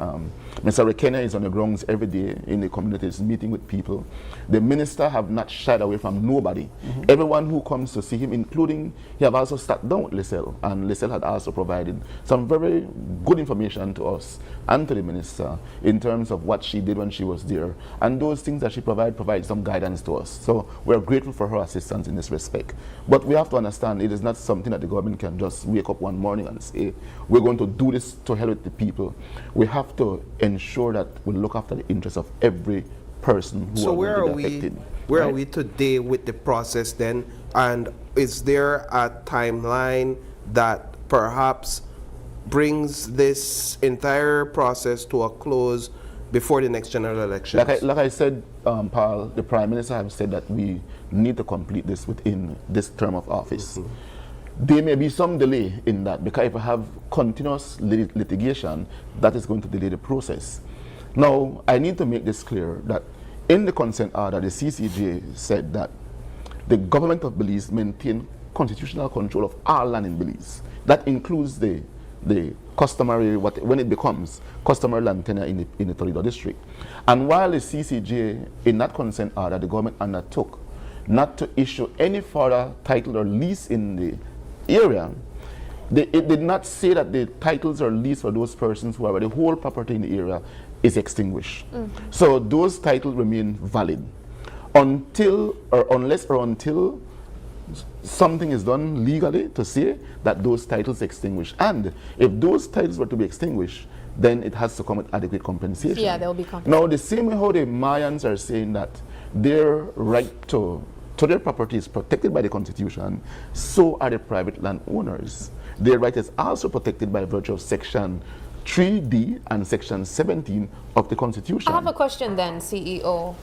Mr. Rekena is on the grounds every day in the communities, meeting with people. The minister have not shied away from nobody. Everyone who comes to see him, including, he have also sat down with Liselle, and Liselle had also provided some very good information to us and to the minister in terms of what she did when she was there. And those things that she provide some guidance to us. So we're grateful for her assistance in this respect. But we have to understand it is not something that the government can just wake up one morning and say, we're going to do this to help with the people. We have to ensure that we look after the interests of every person who are affected. Where are we today with the process then? And is there a timeline that perhaps brings this entire process to a close before the next general election? Like I said, Paul, the Prime Minister has said that we need to complete this within this term of office. There may be some delay in that, because if we have continuous litigation, that is going to delay the process. Now, I need to make this clear that in the consent order, the CCJ said that the government of Belize maintain constitutional control of all land in Belize. That includes the customary, when it becomes customary land tenure in the Toledo district. And while the CCJ, in that consent order, the government undertook not to issue any further title or lease in the area, it did not say that the titles or lease for those persons who have the whole property in the area is extinguished. So those titles remain valid until something is done legally to say that those titles extinguished. And if those titles were to be extinguished, then it has to come with adequate compensation. Yeah, there will be compensation. Now, the same way how the Mayans are saying that their right to their property is protected by the Constitution, so are the private landowners. Their right is also protected by virtue of Section 3D and Section 17 of the Constitution. I have a question then, CEO.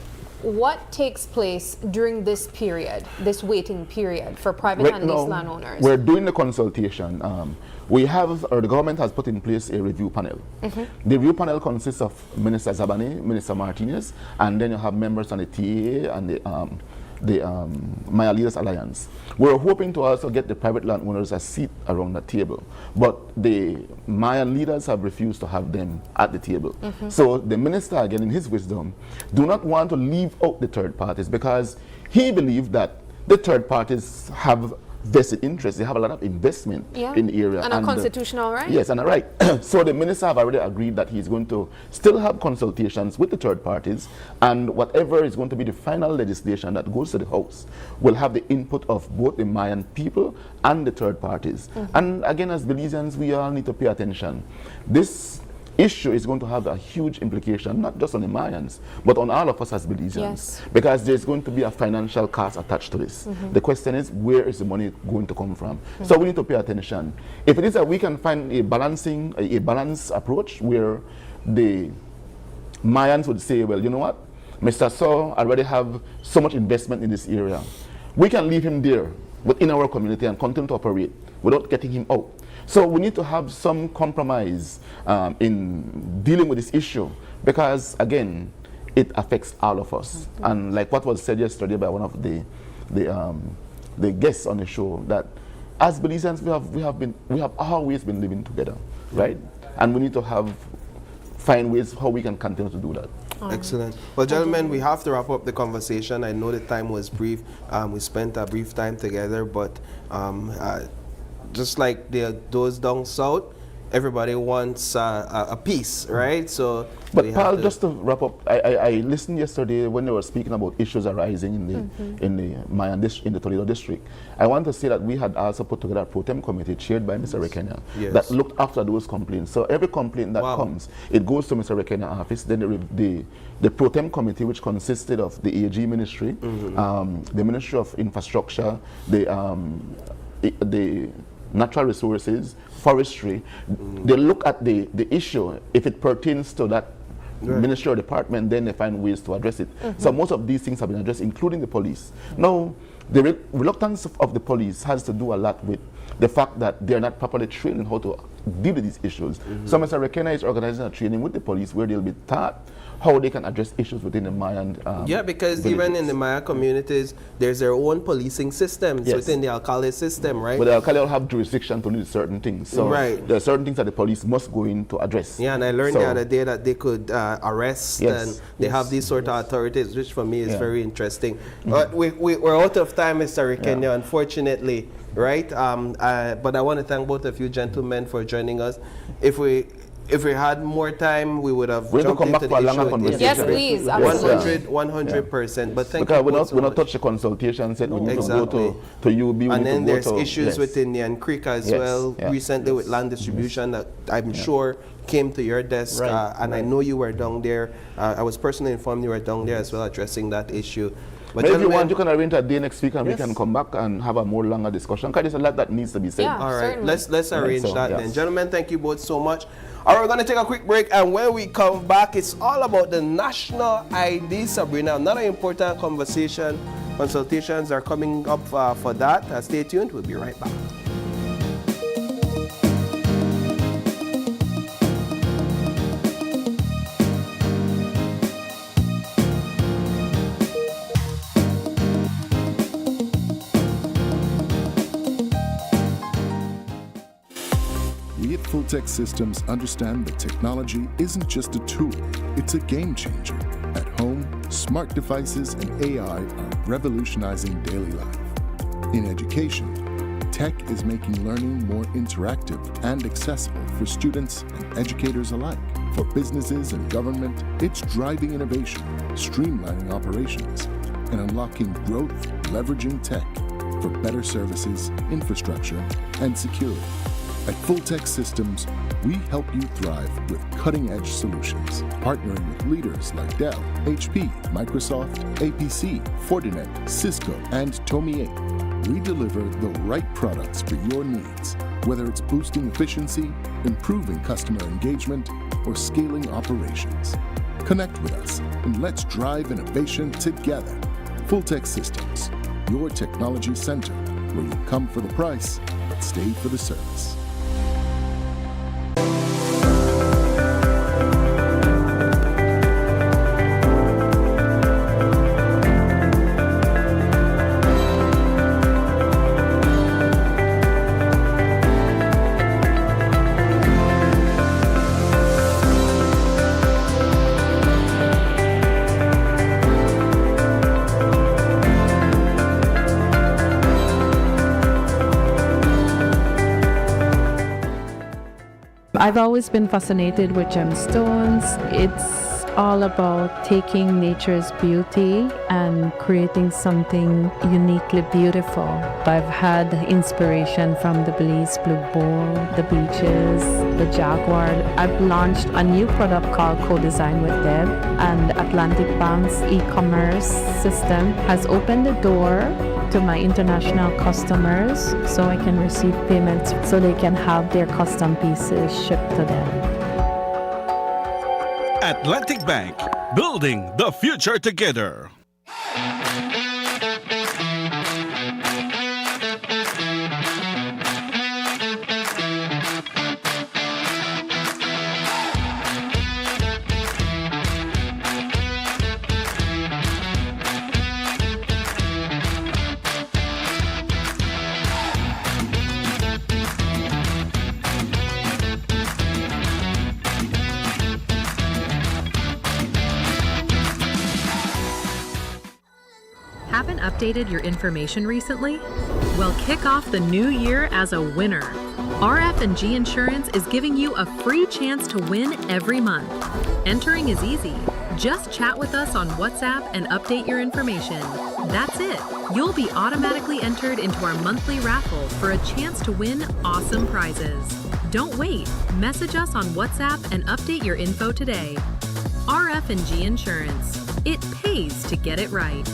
What takes place during this period, this waiting period for private and leased landowners? We're doing the consultation. The government has put in place a review panel. The review panel consists of Minister Zabane, Minister Martinez, and then you have members on the TA and the Mayan Leaders Alliance. We're hoping to also get the private landowners a seat around the table, but the Mayan leaders have refused to have them at the table. So the minister, again in his wisdom, do not want to leave out the third parties, because he believed that the third parties have vested interest. They have a lot of investment in the area. And a constitutional right? Yes, and a right. So the minister have already agreed that he's going to still have consultations with the third parties, and whatever is going to be the final legislation that goes to the House will have the input of both the Mayan people and the third parties. And again, as Belizeans, we all need to pay attention. This issue is going to have a huge implication, not just on the Mayans, but on all of us as Belizeans, because there's going to be a financial cost attached to this. The question is, where is the money going to come from? So we need to pay attention. If it is that we can find a balanced approach where the Mayans would say, well, you know what, Mr. So already have so much investment in this area. We can leave him there within our community and continue to operate without getting him out. So we need to have some compromise in dealing with this issue, because again, it affects all of us. And like what was said yesterday by one of the guests on the show, that as Belizeans we have always been living together, right? And we need to find ways how we can continue to do that. Excellent. Well, gentlemen, we have to wrap up the conversation. I know the time was brief. We spent a brief time together, but just like those down south, everybody wants a piece, right? So, but Paul, just to wrap up, I listened yesterday when they were speaking about issues arising in the Mayan in the Toledo district. I want to say that we had also put together a pro tem committee chaired by Mr. Rekenya that looked after those complaints. So every complaint that comes, it goes to Mr. Rekenya's office. Then the pro tem committee, which consisted of the AG ministry, the Ministry of Infrastructure, the Natural Resources, Forestry, they look at the issue. If it pertains to that ministry or department, then they find ways to address it. So most of these things have been addressed, including the police. Now, the reluctance of the police has to do a lot with the fact that they're not properly trained in how to deal with these issues. So Mr. Rekenya is organizing a training with the police where they'll be taught how they can address issues within the Mayan because villages. even in the Maya communities, there's their own policing systems within the alcalde system, right? But the alcalde will have jurisdiction to do certain things. So there are certain things that the police must go in to address. Yeah, and I learned the other day that they could arrest, and they have these sort of authorities, which for me is very interesting. But we're out of time, Mr. Rekenya, unfortunately, right? But I want to thank both of you gentlemen for joining us. If we had more time, we would have jumped into the issue. Yes, please. 100%. But thank you because we're not touch the consultation set. We need to go to UB. And then there's issues within the Creek as well. Recently with land distribution that I'm sure came to your desk, and I know you were down there. I was personally informed you were down there as well addressing that issue. But if you want, you can arrange a day next week and we can come back and have a more longer discussion, because there's a lot that needs to be said. All right, let's arrange that then. Gentlemen, thank you both so much. All right, we're going to take a quick break, and when we come back, it's all about the national ID, Sabrina. Another important conversation. Consultations are coming up for that. Stay tuned. We'll be right back. Full-Tech Systems understand that technology isn't just a tool, it's a game changer. At home, smart devices and AI are revolutionizing daily life. In education, tech is making learning more interactive and accessible for students and educators alike. For businesses and government, it's driving innovation, streamlining operations, and unlocking growth, leveraging tech for better services, infrastructure, and security. At Full-Tech Systems, we help you thrive with cutting-edge solutions, partnering with leaders like Dell, HP, Microsoft, APC, Fortinet, Cisco, and Tomy 8. We deliver the right products for your needs, whether it's boosting efficiency, improving customer engagement, or scaling operations. Connect with us and let's drive innovation together. Full-Tech Systems, your technology center, where you come for the price, but stay for the service. I've always been fascinated with gemstones. It's all about taking nature's beauty and creating something uniquely beautiful. I've had inspiration from the Belize blue bull, the beaches, the jaguar. I've launched a new product called Co-Design with Deb, and Atlantic Bank's e-commerce system has opened the door to my international customers so I can receive payments so they can have their custom pieces shipped to them. Atlantic Bank, building the future together. Haven't updated your information recently? Well, kick off the new year as a winner. RF&G Insurance is giving you a free chance to win every month. Entering is easy. Just chat with us on WhatsApp and update your information. That's it. You'll be automatically entered into our monthly raffle for a chance to win awesome prizes. Don't wait. Message us on WhatsApp and update your info today. RF&G Insurance. It pays to get it right.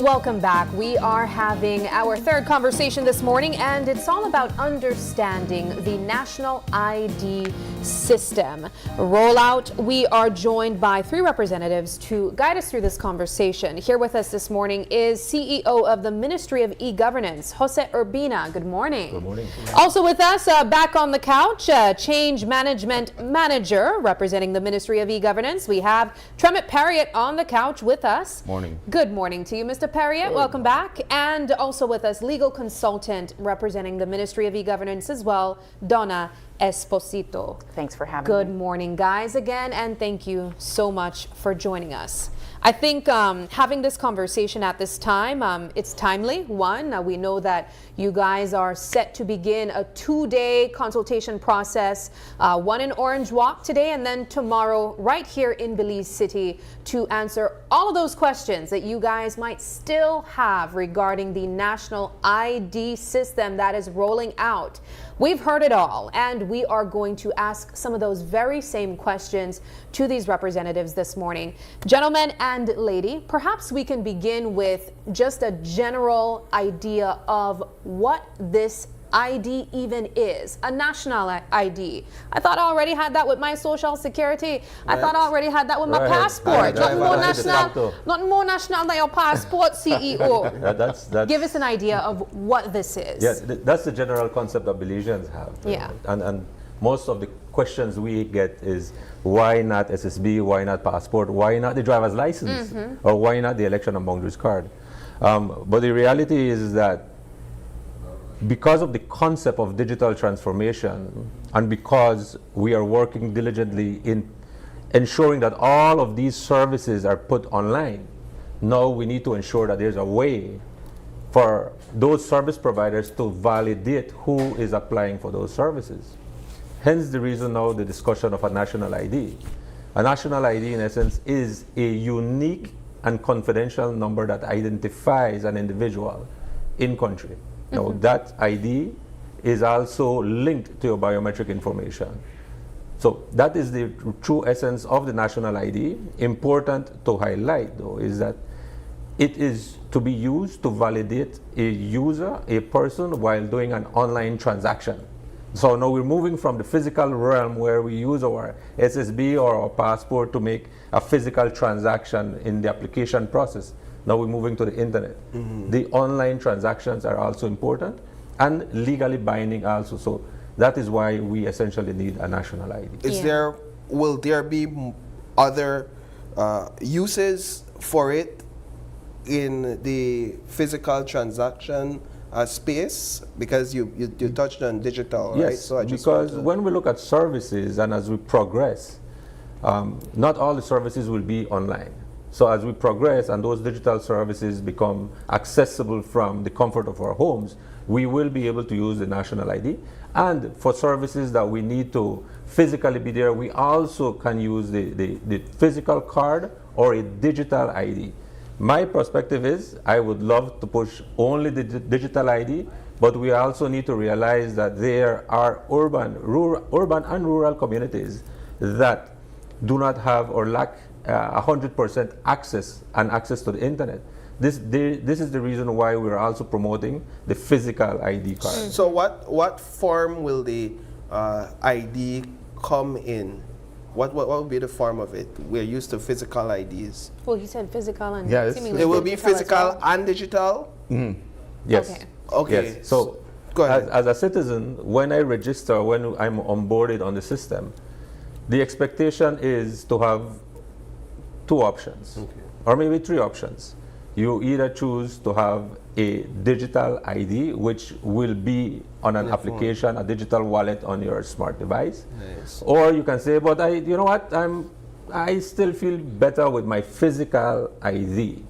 Welcome back. We are having our third conversation this morning, and it's all about understanding the national ID system. Rollout. We are joined by three representatives to guide us through this conversation. Here with us this morning is CEO of the Ministry of E-Governance, Jose Urbina. Good morning. Good morning. Also with us, back on the couch, Change Management Manager representing the Ministry of E-Governance. We have Tremit Parriott on the couch with us. Morning. Good morning to you, Mr. Parriott. Welcome back. And also with us, legal consultant representing the Ministry of E-Governance as well, Donna Esposito. Thanks for having me. Good morning, guys, again, and thank you so much for joining us. I think having this conversation at this time, it's timely. One, we know that you guys are set to begin a 2-day consultation process, one in Orange Walk today and then tomorrow right here in Belize City to answer all of those questions that you guys might still have regarding the national ID system that is rolling out. We've heard it all, and we are going to ask some of those very same questions to these representatives this morning. Gentlemen and lady, perhaps we can begin with just a general idea of what this ID even is, a national ID. I thought I already had that with my social security. I thought I already had that with my passport. Nothing more national than your passport, CEO. That's Give us an idea of what this is. Yes, that's the general concept that Belizeans have. Yeah. And most of the questions we get is why not SSB, why not passport, why not the driver's license, or why not the election and boundaries card. But the reality is that because of the concept of digital transformation and because we are working diligently in ensuring that all of these services are put online, now we need to ensure that there's a way for those service providers to validate who is applying for those services. Hence the reason now the discussion of a national ID. A national ID in essence is a unique and confidential number that identifies an individual in country. Now that ID is also linked to your biometric information. So that is the true essence of the national ID. Important to highlight though is that it is to be used to validate a user, a person, while doing an online transaction. So now we're moving from the physical realm where we use our SSB or our passport to make a physical transaction in the application process. Now we're moving to the internet. The online transactions are also important and legally binding also. So that is why we essentially need a national ID. Will there be other uses for it in the physical transaction space? Because you touched on digital, right? Yes, So I just because want to- when we look at services and as we progress, not all the services will be online. So as we progress and those digital services become accessible from the comfort of our homes, we will be able to use the national ID. And for services that we need to physically be there, we also can use the physical card or a digital ID. My perspective is I would love to push only the digital ID, but we also need to realize that there are urban and rural communities that do not have or lack 100% access to the internet. This is the reason why we're also promoting the physical ID card. So what form will the ID come in? What will be the form of it? We're used to physical IDs. Well, you said physical and Yeah, seemingly It will be digital as physical well. and digital? Yes. Okay. Okay. Yes. So Go ahead. as a citizen, when I register, when I'm onboarded on the system, the expectation is to have two options, or maybe three options. You either choose to have a digital ID, which will be on an application, a digital wallet on your smart device, Nice. or you can say, but you know what, I still feel better with my physical ID.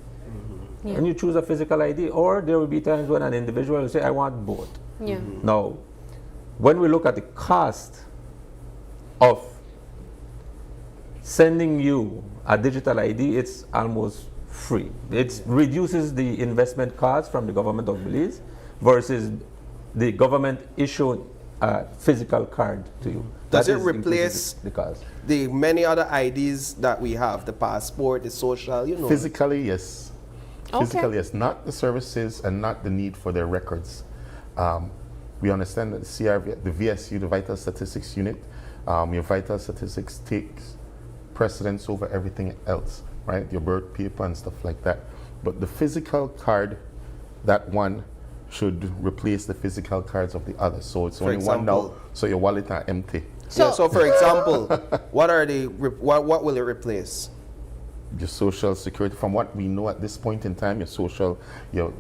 Yeah. And you choose a physical ID, or there will be times when an individual will say, I want both. Yeah. Now, when we look at the cost of sending you a digital ID, it's almost free. It reduces the investment cost from the government of Belize versus the government issuing a physical card to you. Does That it is replace the cost. the many other IDs that we have, the passport, the social, you know? Physically, yes. Okay. Physically, yes. Not the services and not the need for their records. We understand that the VSU, the Vital Statistics Unit, your vital statistics takes precedence over everything else, right? Your birth paper and stuff like that. But the physical card, that one should replace the physical cards of the others. So it's For only one now, example? so your wallet are empty. So for example, what will it replace? Your social security, from what we know at this point in time, your social, your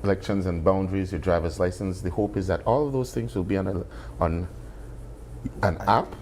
elections and boundaries, your driver's license. The hope is that all of those things will be on an app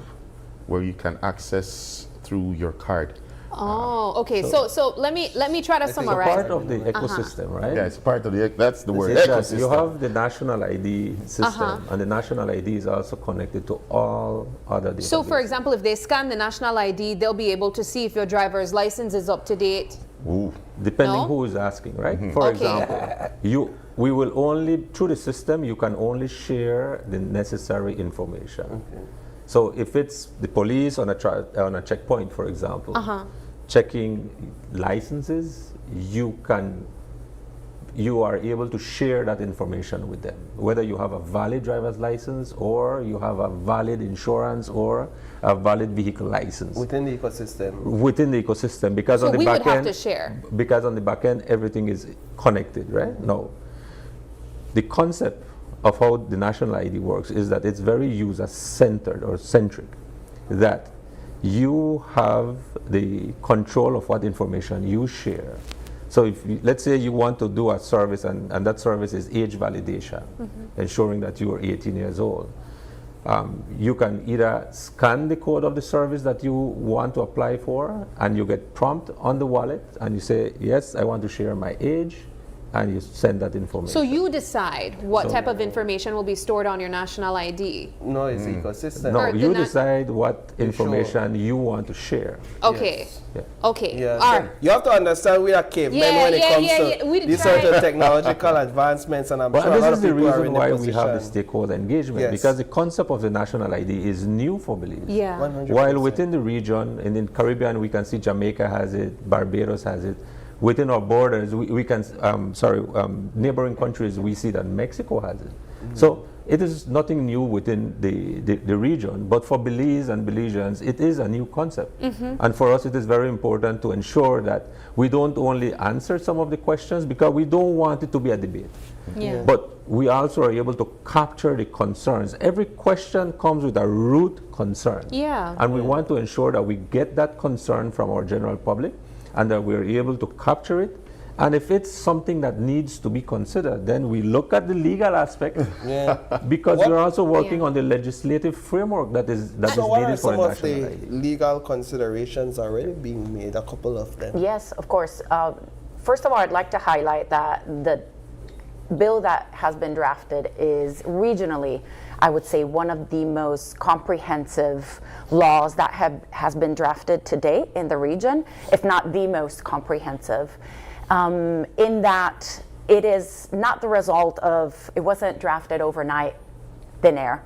where you can access through your card. Oh, okay. So let me try to It's summarize. part of the ecosystem, right? Yeah, it's part of the, that's the word, It's ecosystem. you have the national ID system, and the national ID is also connected to all other databases. So, for example, if they scan the national ID, they'll be able to see if your driver's license is up to date. Ooh. Depending No? who is asking, right? For Okay. example, we will only, through the system, you can only share the necessary information. So if it's the police on a checkpoint, for example, checking licenses, you are able to share that information with them, whether you have a valid driver's license or you have a valid insurance or a valid vehicle license. Within the ecosystem. Within the ecosystem, because So on the we would back have end, to share. because on the back end everything is connected, right? No. The concept of how the national ID works is that it's very user-centered or centric, that you have the control of what information you share. So if let's say you want to do a service and that service is age validation, ensuring that you are 18 years old, you can either scan the code of the service that you want to apply for, and you get prompt on the wallet and you say, yes, I want to share my age, and you send that information. So you decide what So- type of information will be stored on your national ID. No, it's ecosystem. No, Or the you na- decide what information you want to share. Okay. Yeah. Okay. Yeah. All right. You have to understand we are cavemen Yeah, when it yeah, comes yeah, to yeah. We these try. sort of technological advancements, and I'm But sure a this lot is of the people are reason in the why we have the position. stakeholder engagement, Yes. because the concept of the national ID is new for Belize. Yeah. 100%. While within the region, and in Caribbean, we can see Jamaica has it, Barbados has it. Within our borders, we can, neighboring countries, we see that Mexico has it. So it is nothing new within the region, but for Belize and Belizeans, it is a new concept. And for us, it is very important to ensure that we don't only answer some of the questions, because we don't want it to be a debate. Yeah. But we also are able to capture the concerns. Every question comes with a root concern. Yeah. And we want to ensure that we get that concern from our general public, and that we're able to capture it. And if it's something that needs to be considered, then we look at the legal aspect, because we're also working on the legislative framework that is So needed what are for some a of national the ID. legal considerations already being made? A couple of them. Yes, of course. First of all, I'd like to highlight that the bill that has been drafted is regionally, I would say, one of the most comprehensive laws that has been drafted to date in the region, if not the most comprehensive. In that it is not the result of, it wasn't drafted overnight, thin air.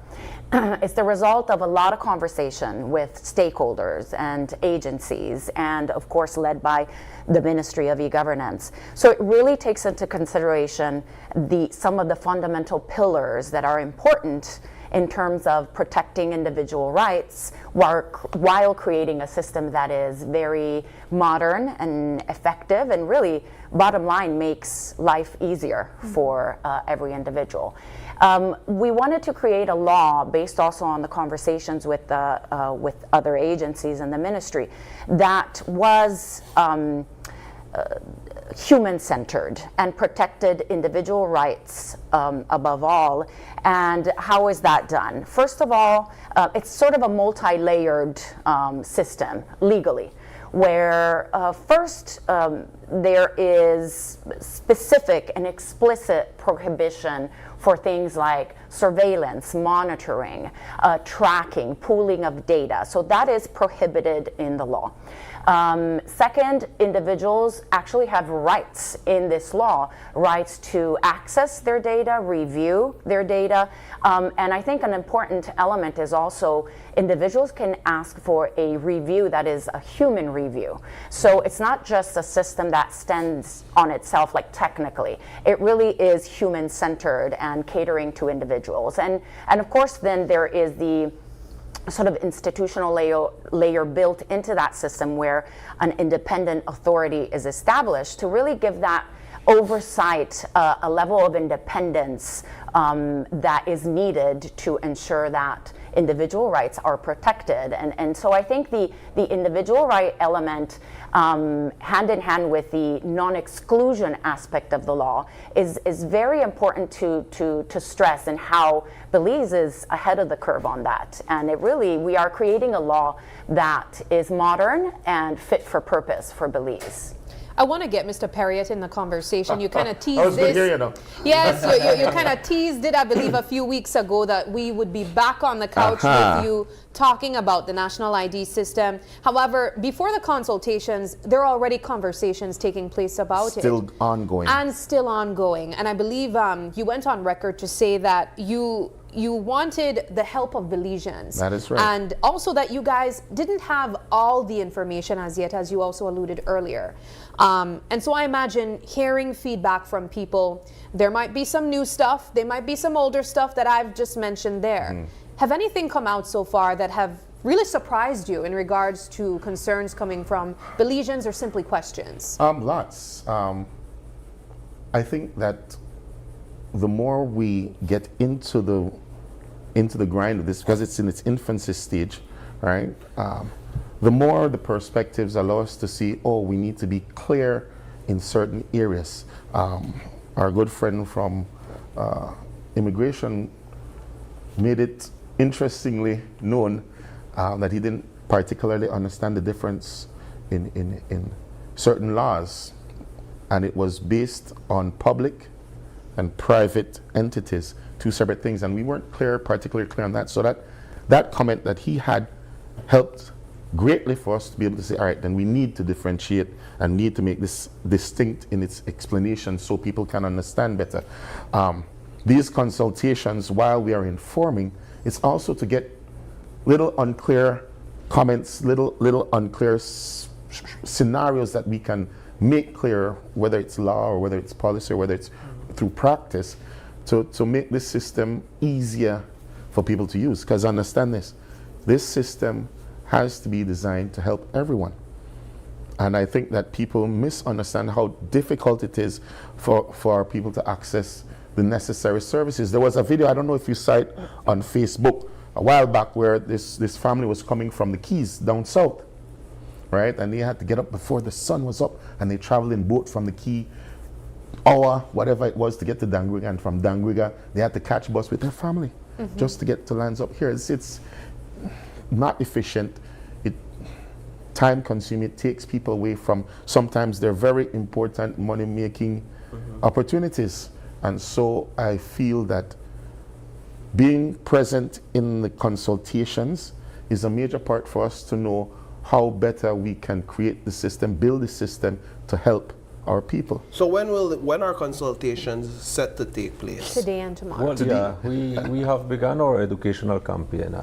It's the result of a lot of conversation with stakeholders and agencies, and of course led by the Ministry of E-Governance. So it really takes into consideration some of the fundamental pillars that are important in terms of protecting individual rights while creating a system that is very modern and effective, and really, bottom line, makes life easier for every individual. We wanted to create a law based also on the conversations with other agencies in the ministry that was human-centered and protected individual rights above all. And how is that done? First of all, it's sort of a multi-layered system legally, where first there is specific and explicit prohibition for things like surveillance, monitoring, tracking, pooling of data. So that is prohibited in the law. Second, individuals actually have rights in this law, rights to access their data, review their data, and I think an important element is also individuals can ask for a review that is a human review. So it's not just a system that stands on itself, like technically. It really is human-centered and catering to individuals. And of course, then there is the sort of institutional layer built into that system where an independent authority is established to really give that oversight, a level of independence that is needed to ensure that individual rights are protected. And so I think the individual right element, hand in hand with the non-exclusion aspect of the law, is very important to stress, and how Belize is ahead of the curve on that. And we are creating a law that is modern and fit for purpose for Belize. I want to get Mr. Perriott in the conversation. You kind of teased I was this. good here, you know. Yes, you kind of teased it, I believe, a few weeks ago, that we would be back on the couch with you talking about the national ID system. However, before the consultations, there are already conversations taking place about it. Still ongoing. And still ongoing. And I believe you went on record to say that you wanted the help of Belizeans. That is right. And also that you guys didn't have all the information as yet, as you also alluded earlier. And so I imagine hearing feedback from people, there might be some new stuff, there might be some older stuff that I've just mentioned there. Have anything come out so far that have really surprised you in regards to concerns coming from Belizeans, or simply questions? Lots. I think that the more we get into the grind of this, because it's in its infancy stage, right? The more the perspectives allow us to see, oh, we need to be clear in certain areas. Our good friend from immigration made it interestingly known that he didn't particularly understand the difference in certain laws, and it was based on public and private entities, two separate things, and we weren't particularly clear on that. So that comment that he had helped greatly for us to be able to say, all right, then we need to differentiate and need to make this distinct in its explanation so people can understand better. These consultations, while we are informing, it's also to get little unclear comments, little unclear scenarios that we can make clear, whether it's law or whether it's policy or whether it's through practice, to make this system easier for people to use. Because understand this system has to be designed to help everyone. And I think that people misunderstand how difficult it is for people to access the necessary services. There was a video, I don't know if you saw it on Facebook a while back, where this family was coming from the Keys down south. right? And they had to get up before the sun was up, and they traveled in boat from the quay, hour, whatever it was, to get to Dangriga, and from Dangriga, they had to catch bus with their family just to get to lands up here. It's not efficient. It time consuming. It takes people away from sometimes they're very important money-making opportunities. And so I feel that being present in the consultations is a major part for us to know how better we can create the system, build the system to help our people. So when are consultations set to take place? Today and tomorrow. Well, yeah, we have begun our educational campaign.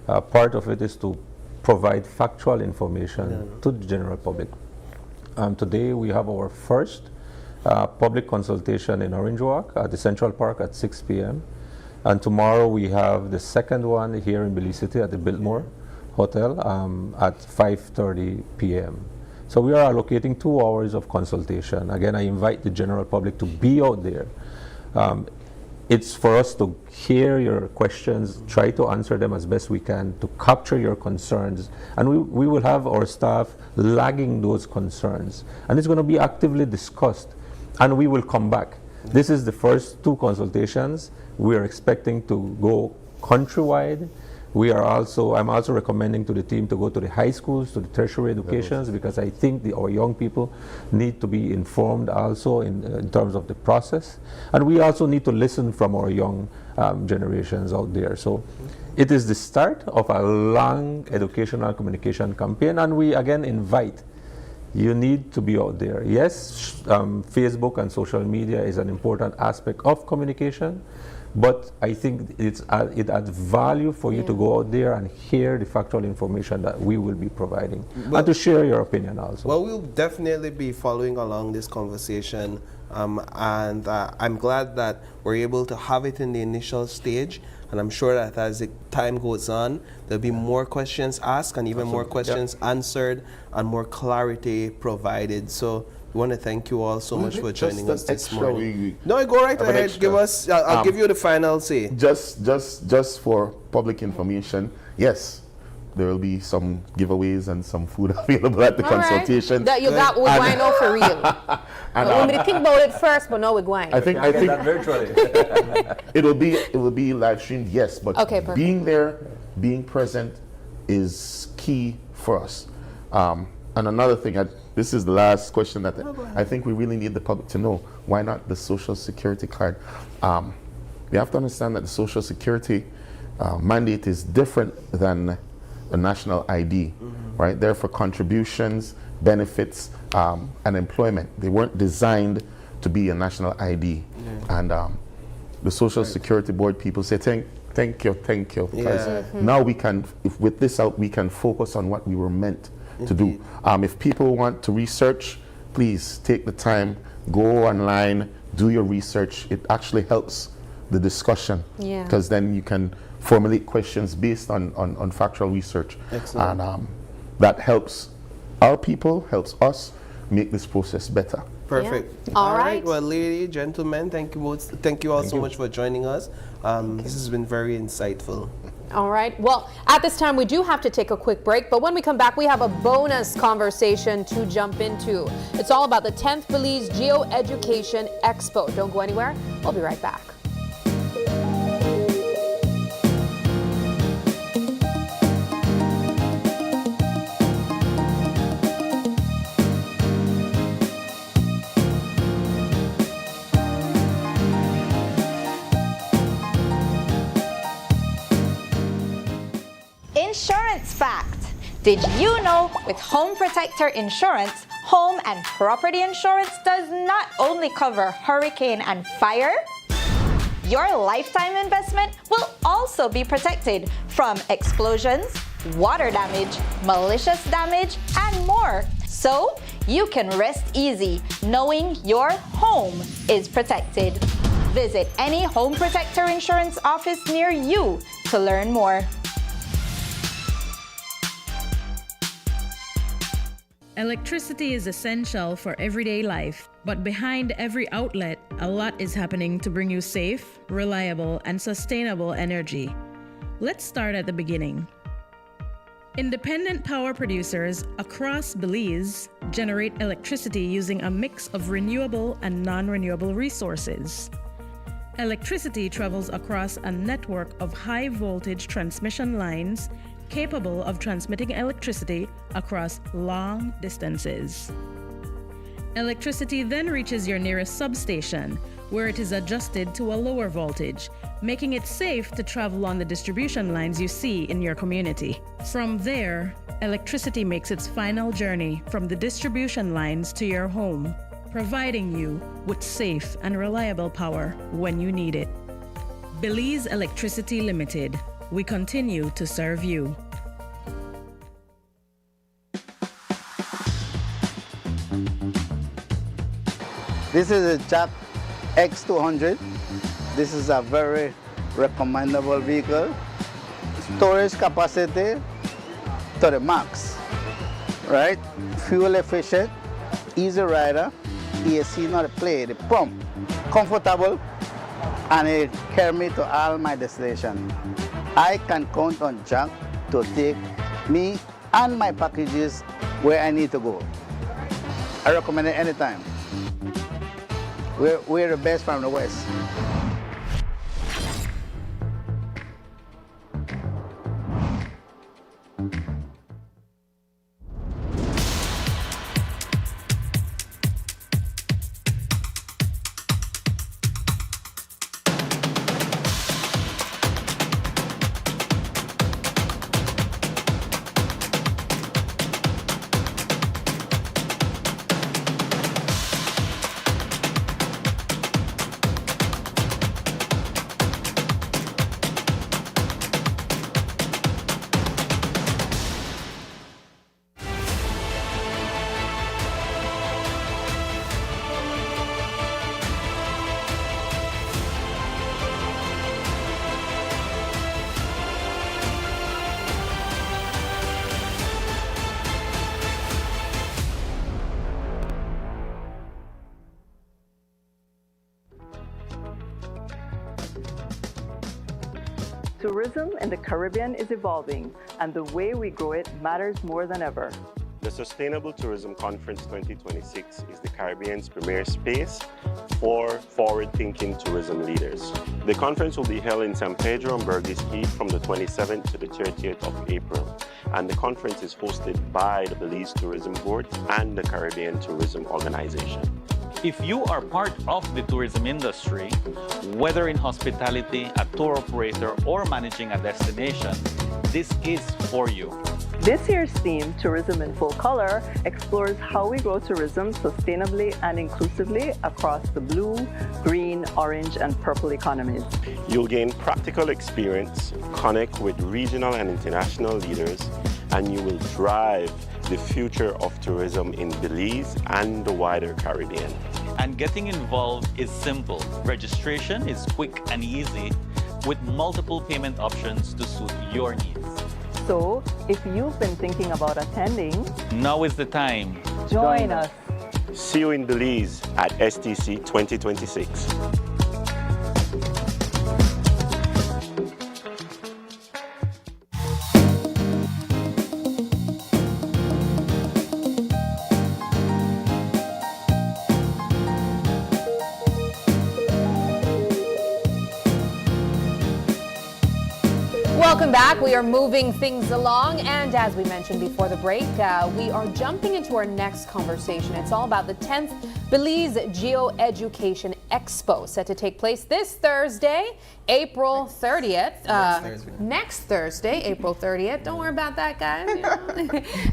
Part of it is to provide factual information to the general public. Today we have our first public consultation in Orange Walk at the Central Park at 6 p.m. And tomorrow we have the second one here in Belize City at the Biltmore Hotel at 5:30 p.m. So we are allocating 2 hours of consultation. Again, I invite the general public to be out there. It's for us to hear your questions, try to answer them as best we can, to capture your concerns, and we will have our staff lagging those concerns. And it's going to be actively discussed, and we will come back. This is the first 2 consultations. We are expecting to go countrywide. I'm also recommending to the team to go to the high schools, to the tertiary educations, because I think our young people need to be informed also in terms of the process. And we also need to listen from our young generations out there. So it is the start of a long educational communication campaign, and we again invite you need to be out there. Yes, Facebook and social media is an important aspect of communication, but I think it adds value for you to go out there and hear the factual information that we will be providing, and to share your opinion also. Well, we'll definitely be following along this conversation, and I'm glad that we're able to have it in the initial stage, and I'm sure that as the time goes on, there'll be more questions asked and even more questions answered and more clarity provided. So we want to thank you all so much for joining us this morning. No, go right ahead. Give us. I'll give you the final say. Just for public information, yes, there will be some giveaways and some food available at the consultation. That you got with wine out for real. And want me to think about it first, but no, we're going. I think that virtually. it will be live streamed, yes, but being there, being present is key for us. And another thing, this is the last question that I think we really need the public to know. Why not the Social Security card? We have to understand that the Social Security mandate is different than a national ID, right? They're for contributions, benefits, and employment. They weren't designed to be a national ID. And the Social Security Board people say, thank you, because now we can, with this out, we can focus on what we were meant to do. If people want to research, please take the time, go online, do your research. It actually helps the discussion, because then you can formulate questions based on factual research. Excellent. And that helps our people, helps us make this process better. Perfect. All right. Well, ladies, gentlemen, thank you all so much for joining us. This has been very insightful. All right. Well, at this time, we do have to take a quick break, but when we come back, we have a bonus conversation to jump into. It's all about the 10th Belize Geo-Education Expo. Don't go anywhere. We'll be right back. Insurance fact. Did you know with Home Protector Insurance, home and property insurance does not only cover hurricane and fire? Your lifetime investment will also be protected from explosions, water damage, malicious damage, and more. So you can rest easy knowing your home is protected. Visit any Home Protector Insurance office near you to learn more. Electricity is essential for everyday life, but behind every outlet, a lot is happening to bring you safe, reliable, and sustainable energy. Let's start at the beginning. Independent power producers across Belize generate electricity using a mix of renewable and non-renewable resources. Electricity travels across a network of high-voltage transmission lines capable of transmitting electricity across long distances. Electricity then reaches your nearest substation, where it is adjusted to a lower voltage, making it safe to travel on the distribution lines you see in your community. From there, electricity makes its final journey from the distribution lines to your home, providing you with safe and reliable power when you need it. Belize Electricity Limited. We continue to serve you. This is a Jack X200. This is a very recommendable vehicle. Storage capacity to the max, right? Fuel efficient, easy rider, AC not a play, the pump, comfortable, and it carry me to all my destination. I can count on Jack to take me and my packages where I need to go. I recommend it anytime. We're the best from the West. Tourism in the Caribbean is evolving, and the way we grow it matters more than ever. The Sustainable Tourism Conference 2026 is the Caribbean's premier space for forward-thinking tourism leaders. The conference will be held in San Pedro and Burgess Key from the 27th to the 30th of April, and the conference is hosted by the Belize Tourism Board and the Caribbean Tourism Organization. If you are part of the tourism industry, whether in hospitality, a tour operator, or managing a destination, this is for you. This year's theme, Tourism in Full Color, explores how we grow tourism sustainably and inclusively across the blue, green, orange, and purple economies. You'll gain practical experience, connect with regional and international leaders, and you will drive the future of tourism in Belize and the wider Caribbean. And getting involved is simple. Registration is quick and easy with multiple payment options to suit your needs. So, if you've been thinking about attending, now is the time. Join us. See you in Belize at STC 2026. Welcome back. We are moving things along, and as we mentioned before the break, we are jumping into our next conversation. It's all about the 10th Belize Geoeducation Expo, set to take place this Thursday, April 30th. Next Thursday, April 30th. Don't worry about that, guys.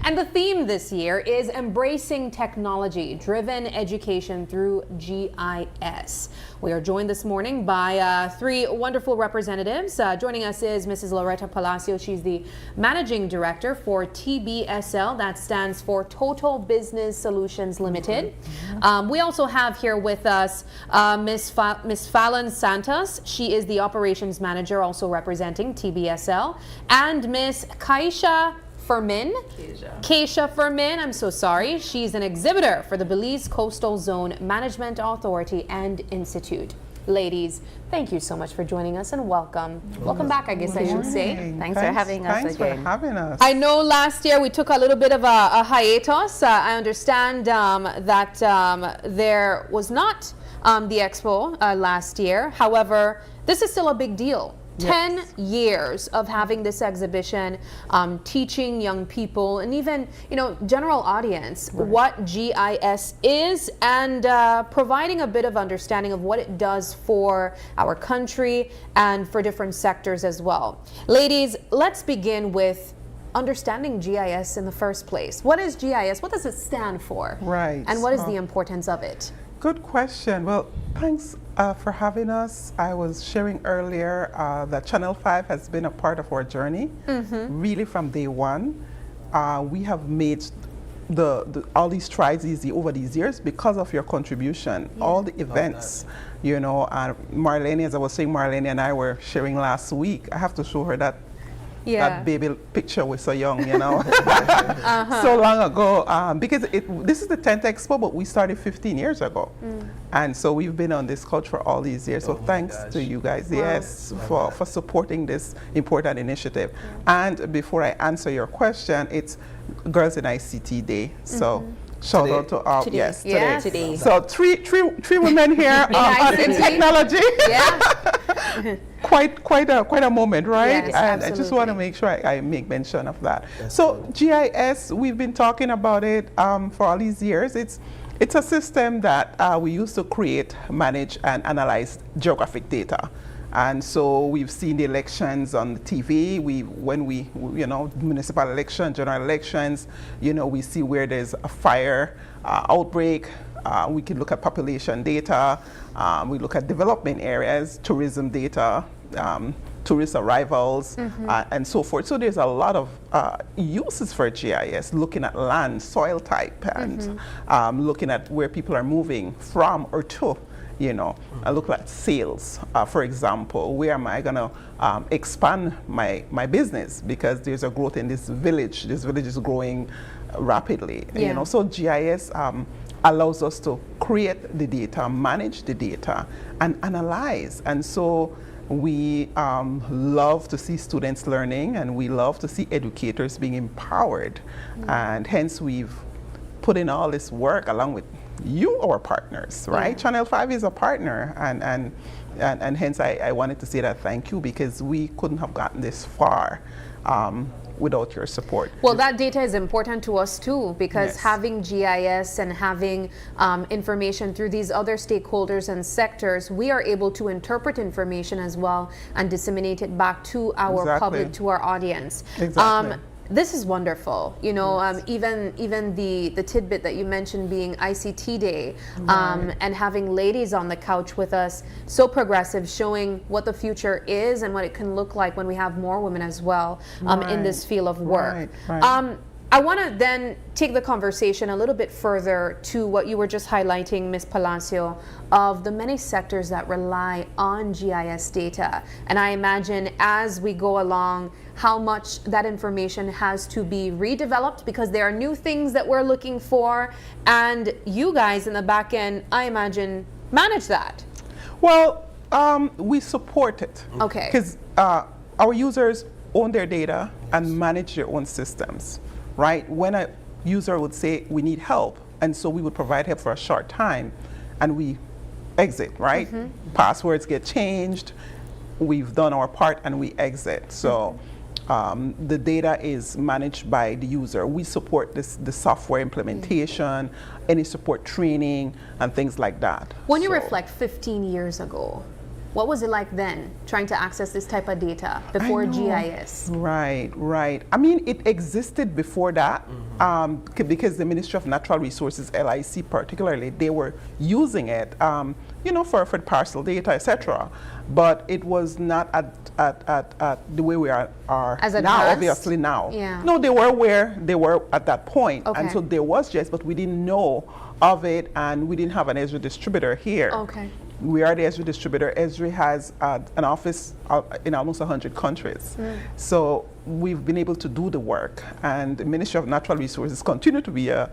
And the theme this year is embracing technology-driven education through GIS. We are joined this morning by three wonderful representatives. Joining us is Mrs. Loretta Palacio. She's the Managing Director for TBSL. That stands for Total Business Solutions Limited. We also have here with us Miss Fallon Santos. She is the Operations Manager, also representing TBSL. And Miss Keisha Fermin, I'm so sorry. She's an exhibitor for the Belize Coastal Zone Management Authority and Institute. Ladies, thank you so much for joining us and welcome. Welcome back, I guess I should say. Thanks for having us Thanks again. for having us. I know last year we took a little bit of a hiatus. I understand that there was not the expo last year. However, this is still a big deal. 10 years of having this exhibition, teaching young people and even, general audience what GIS is and providing a bit of understanding of what it does for our country and for different sectors as well. Ladies, let's begin with understanding GIS in the first place. What is GIS? What does it stand for? Right. And what is the importance of it? Good question. Well, thanks for having us. I was sharing earlier that Channel 5 has been a part of our journey, really from day one. We have made all these strides easy over these years because of your contribution. All the events, Marlene, as I was saying, Marlene and I were sharing last week. I have to show her that baby picture was so young, so long ago, because this is the 10th Expo, but we started 15 years ago. And so we've been on this coach for all these years. So thanks to you guys, for supporting this important initiative. And before I answer your question, it's Girls in ICT Day. So shout out to all, today. So three women here in technology. Quite a moment, right? Yes, and I just want to make sure I make mention of that. So GIS, we've been talking about it for all these years. It's a system that we use to create, manage, and analyze geographic data. And so we've seen the elections on the TV. When we municipal elections, general elections, we see where there's a fire outbreak. We can look at population data. We look at development areas, tourism data, tourist arrivals, and so forth. So there's a lot of uses for GIS, looking at land, soil type, and looking at where people are moving from or to. I look at sales, for example. Where am I going to expand my business? Because there's a growth in this village. This village is growing rapidly. So GIS allows us to create the data, manage the data, and analyze. And so we love to see students learning, and we love to see educators being empowered. And hence we've put in all this work along with you, our partners, right? Channel 5 is a partner, and hence I wanted to say that thank you, because we couldn't have gotten this far without your support. Well, that data is important to us too, because having GIS and having information through these other stakeholders and sectors, we are able to interpret information as well and disseminate it back to our public, to our audience. This is wonderful. Even the tidbit that you mentioned being ICT Day, and having ladies on the couch with us, so progressive, showing what the future is and what it can look like when we have more women as well in this field of work. I want to then take the conversation a little bit further to what you were just highlighting, Ms. Palacio, of the many sectors that rely on GIS data. And I imagine as we go along, how much that information has to be redeveloped, because there are new things that we're looking for, and you guys in the back end, I imagine, manage that. Well, we support it. Okay. Because our users own their data and manage their own systems, right? When a user would say, we need help, and so we would provide help for a short time, and we exit, right? Passwords get changed, we've done our part, and we exit. So the data is managed by the user. We support the software implementation, any support training, and things like that. When you reflect 15 years ago, what was it like then, trying to access this type of data before GIS? Right. I mean, it existed before that, because the Ministry of Natural Resources, LIC particularly, they were using it, for parcel data, etc. But it was not at the way we are As now, advanced? obviously now. Yeah. No, they were where they were at that point. Okay. And so there was GIS, but we didn't know of it, and we didn't have an Ezra distributor here. Okay. we are the Esri distributor. Esri has an office in almost 100 countries. So we've been able to do the work, and the Ministry of Natural Resources continues to be a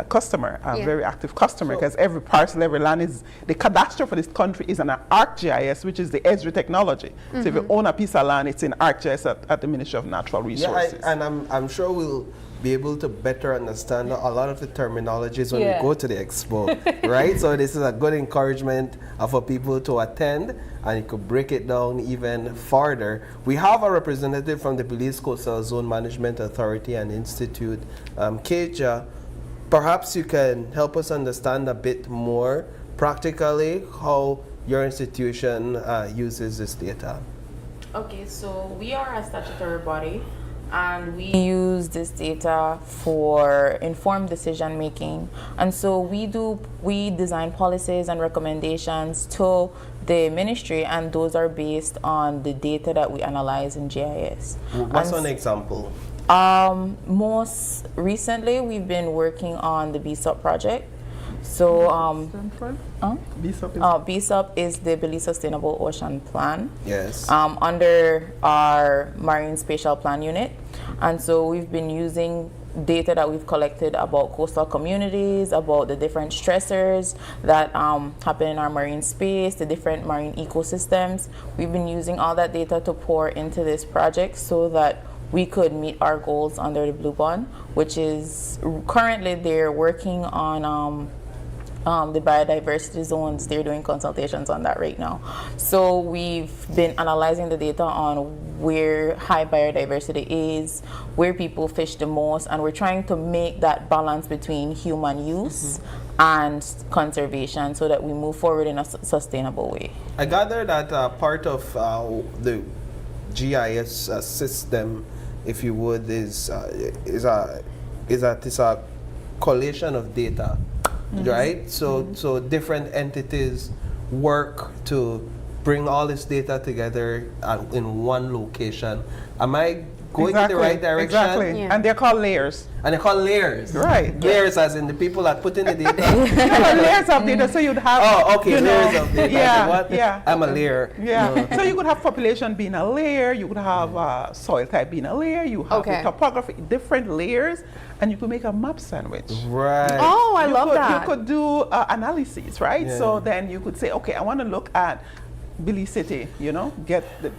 customer, a very active customer, because every parcel, every land is, the cadastre for this country is an ArcGIS, which is the Esri technology. So if you own a piece of land, it's in ArcGIS at the Ministry of Natural Resources. Yeah, and I'm sure we'll be able to better understand a lot of the terminologies when we go to the expo, right? So this is a good encouragement for people to attend, and you could break it down even further. We have a representative from the Belize Coastal Zone Management Authority and Institute, Keja. Perhaps you can help us understand a bit more practically how your institution uses this data. Okay, so we are a statutory body, and we use this data for informed decision making. And so we design policies and recommendations to the ministry, and those are based on the data that we analyze in GIS. What's an example? Most recently, we've been working on the BSUP project. So BSUP is the Belize Sustainable Ocean Plan. Yes. Under our Marine Spatial Plan unit. And so we've been using data that we've collected about coastal communities, about the different stressors that happen in our marine space, the different marine ecosystems. We've been using all that data to pour into this project so that we could meet our goals under the Blue Bond, which is currently they're working on the biodiversity zones. They're doing consultations on that right now. So we've been analyzing the data on where high biodiversity is, where people fish the most, and we're trying to make that balance between human use and conservation so that we move forward in a sustainable way. I gather that part of the GIS system, if you would, is a collation of data, right? So different entities work to bring all this data together in one location. Am I going in the right direction? Exactly. And they're called layers. And they're called layers. Right. Layers as in the people that put in the data. Layers of data. So you'd have. Oh, okay. Layers of data. Yeah. What? Yeah. I'm a layer. Yeah. No. So you could have population being a layer. You could have soil type being a layer. You have the topography, different layers, and you could make a map sandwich. Right. Oh, I love that. You could do analyses, right? Yeah. So then you could say, okay, I want to look at Belize City, get the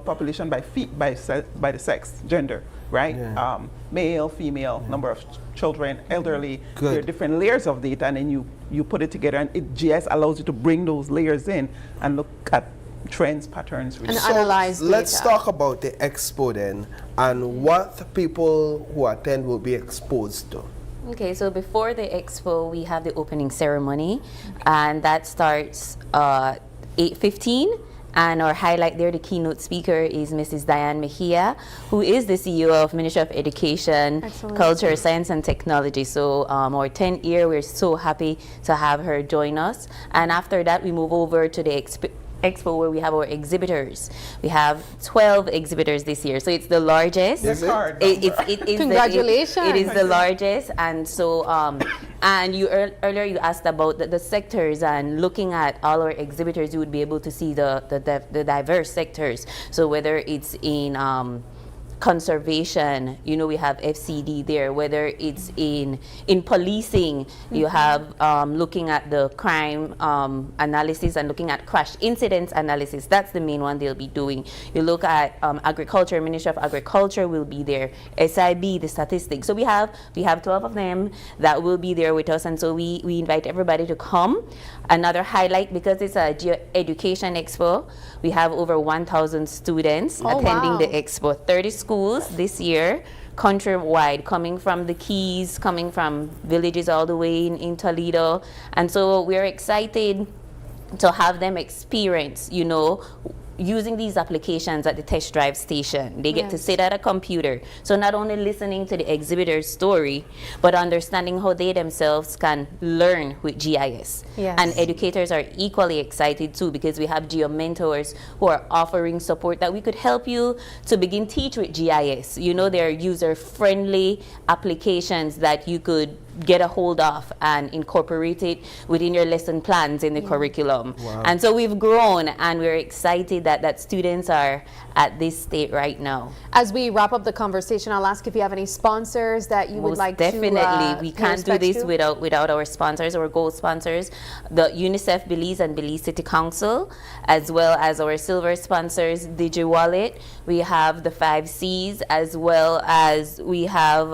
population by the sex, gender, right? Yeah. Male, female, number of children, elderly. Good. There are different layers of data, and then you put it together, and GIS allows you to bring those layers in and look at trends, patterns, and analyze data. Let's talk about the expo then, and what people who attend will be exposed to. Okay, so before the expo, we have the opening ceremony, and that starts 8:15, and our highlight there, the keynote speaker, is Mrs. Diane Mejia, who is the CEO of Ministry of Education, Culture, Science and Technology. So our 10th year, we're so happy to have her join us. And after that, we move over to the expo where we have our exhibitors. We have 12 exhibitors this year, so it's the largest. Is it? Congratulations. It is the largest, and so and earlier you asked about the sectors, and looking at all our exhibitors, you would be able to see the diverse sectors. So whether it's in conservation, we have FCD there. Whether it's in policing, you have looking at the crime analysis and looking at crash incidents analysis. That's the main one they'll be doing. You look at agriculture, Ministry of Agriculture will be there. SIB, the statistics. So we have 12 of them that will be there with us, and so we invite everybody to come. Another highlight, because it's a education expo, we have over 1,000 students attending the expo. 30 schools this year, countrywide, coming from the Keys, coming from villages all the way in Toledo. And so we're excited to have them experience, using these applications at the test drive station. They get to sit at a computer. So not only listening to the exhibitor's story, but understanding how they themselves can learn with GIS. Yes. And educators are equally excited too, because we have geo mentors who are offering support that we could help you to begin teach with GIS. There are user-friendly applications that you could get a hold of and incorporate it within your lesson plans in the curriculum. Wow. And so we've grown, and we're excited that students are at this state right now. As we wrap up the conversation, I'll ask if you have any sponsors that you would Most like definitely. to We pay can't do respects this to? without our sponsors, our gold sponsors, the UNICEF Belize and Belize City Council, as well as our silver sponsors, DigiWallet. We have the 5 C's, as well as we have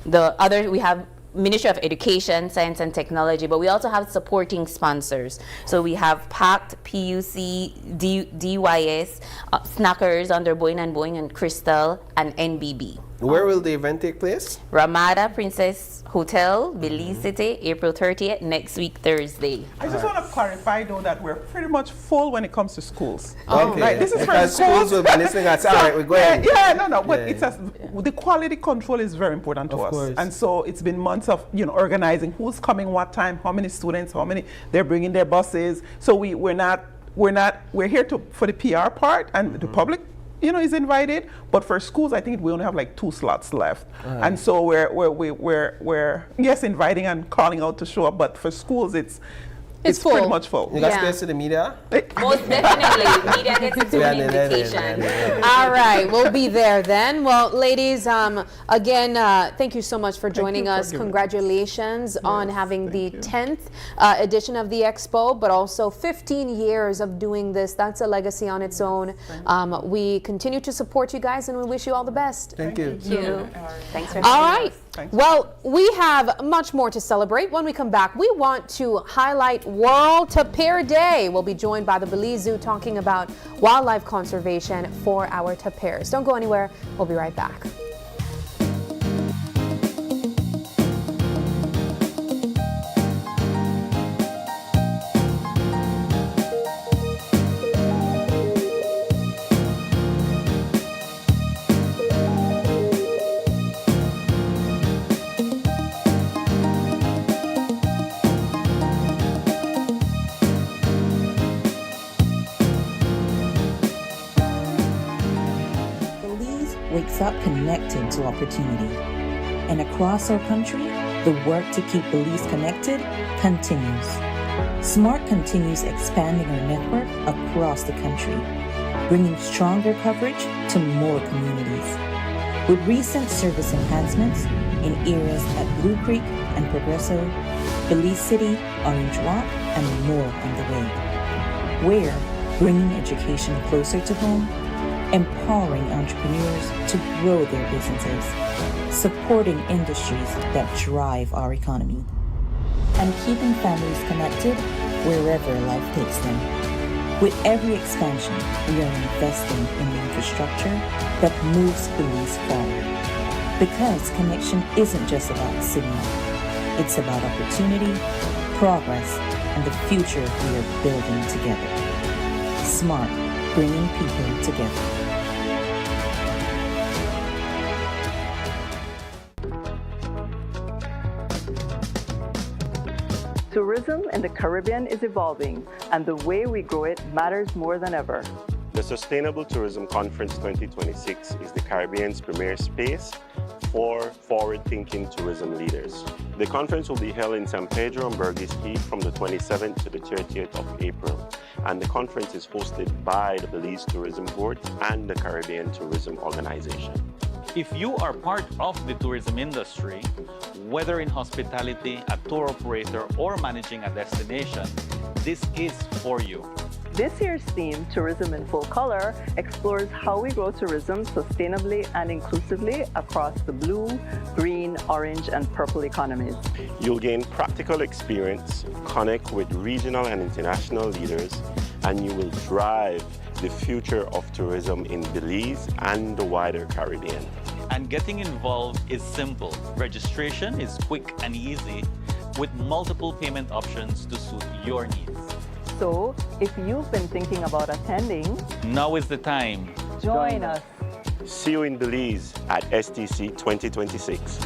we have Ministry of Education, Science and Technology, but we also have supporting sponsors. So we have PACT, PUC, DYS, Snackers under Boeing and Crystal, and NBB. Where will the event take place? Ramada Princess Hotel, Belize City, April 30th, next week, Thursday. I just want to clarify, though, that we're pretty much full when it comes to schools. Okay. Right, this is for Because schools will be listening and say, all right, we're going. But the quality control is very important to us. course. And so it's been months of organizing who's coming what time, how many students, how many they're bringing their buses. So we're here for the PR part, and the public is invited, but for schools, I think we only have like 2 slots left, and so we're yes, inviting and calling out to show up, but for schools, it's pretty much full. You got space to the media? Most definitely. Media gets its own invitation. All right, we'll be there then. Well, ladies, again, thank you so much for joining us. Congratulations on having the 10th edition of the Expo, but also 15 years of doing this. That's a legacy on its own. We continue to support you guys, and we wish you all the best. Thank you. Thank you. Thanks for All having right. us. Well, we have much more to celebrate. When we come back, we want to highlight World Tapir Day. We'll be joined by the Belize Zoo talking about wildlife conservation for our tapirs. Don't go anywhere. We'll be right back. Wakes up connected to opportunity. And across our country, the work to keep Belize connected continues. SMART continues expanding our network across the country, bringing stronger coverage to more communities. With recent service enhancements in areas at Blue Creek and Progresso, Belize City, Orange Rock, and more on the way. We're bringing education closer to home, empowering entrepreneurs to grow their businesses, supporting industries that drive our economy, and keeping families connected wherever life takes them. With every expansion, we are investing in the infrastructure that moves Belize forward. Because connection isn't just about signal, it's about opportunity, progress, and the future we are building together. SMART, bringing people together. Tourism in the Caribbean is evolving, and the way we grow it matters more than ever. The Sustainable Tourism Conference 2026 is the Caribbean's premier space for forward-thinking tourism leaders. The conference will be held in San Pedro and Burgess Key from the 27th to the 30th of April, and the conference is hosted by the Belize Tourism Board and the Caribbean Tourism Organization. If you are part of the tourism industry, whether in hospitality, a tour operator, or managing a destination, this is for you. This year's theme, Tourism in Full Color, explores how we grow tourism sustainably and inclusively across the blue, green, orange, and purple economies. You'll gain practical experience, connect with regional and international leaders, and you will drive the future of tourism in Belize and the wider Caribbean. And getting involved is simple. Registration is quick and easy with multiple payment options to suit your needs. So, if you've been thinking about attending, now is the time. Join us. See you in Belize at STC 2026.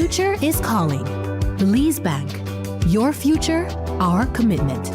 future is calling. Belize Bank, your future, our commitment.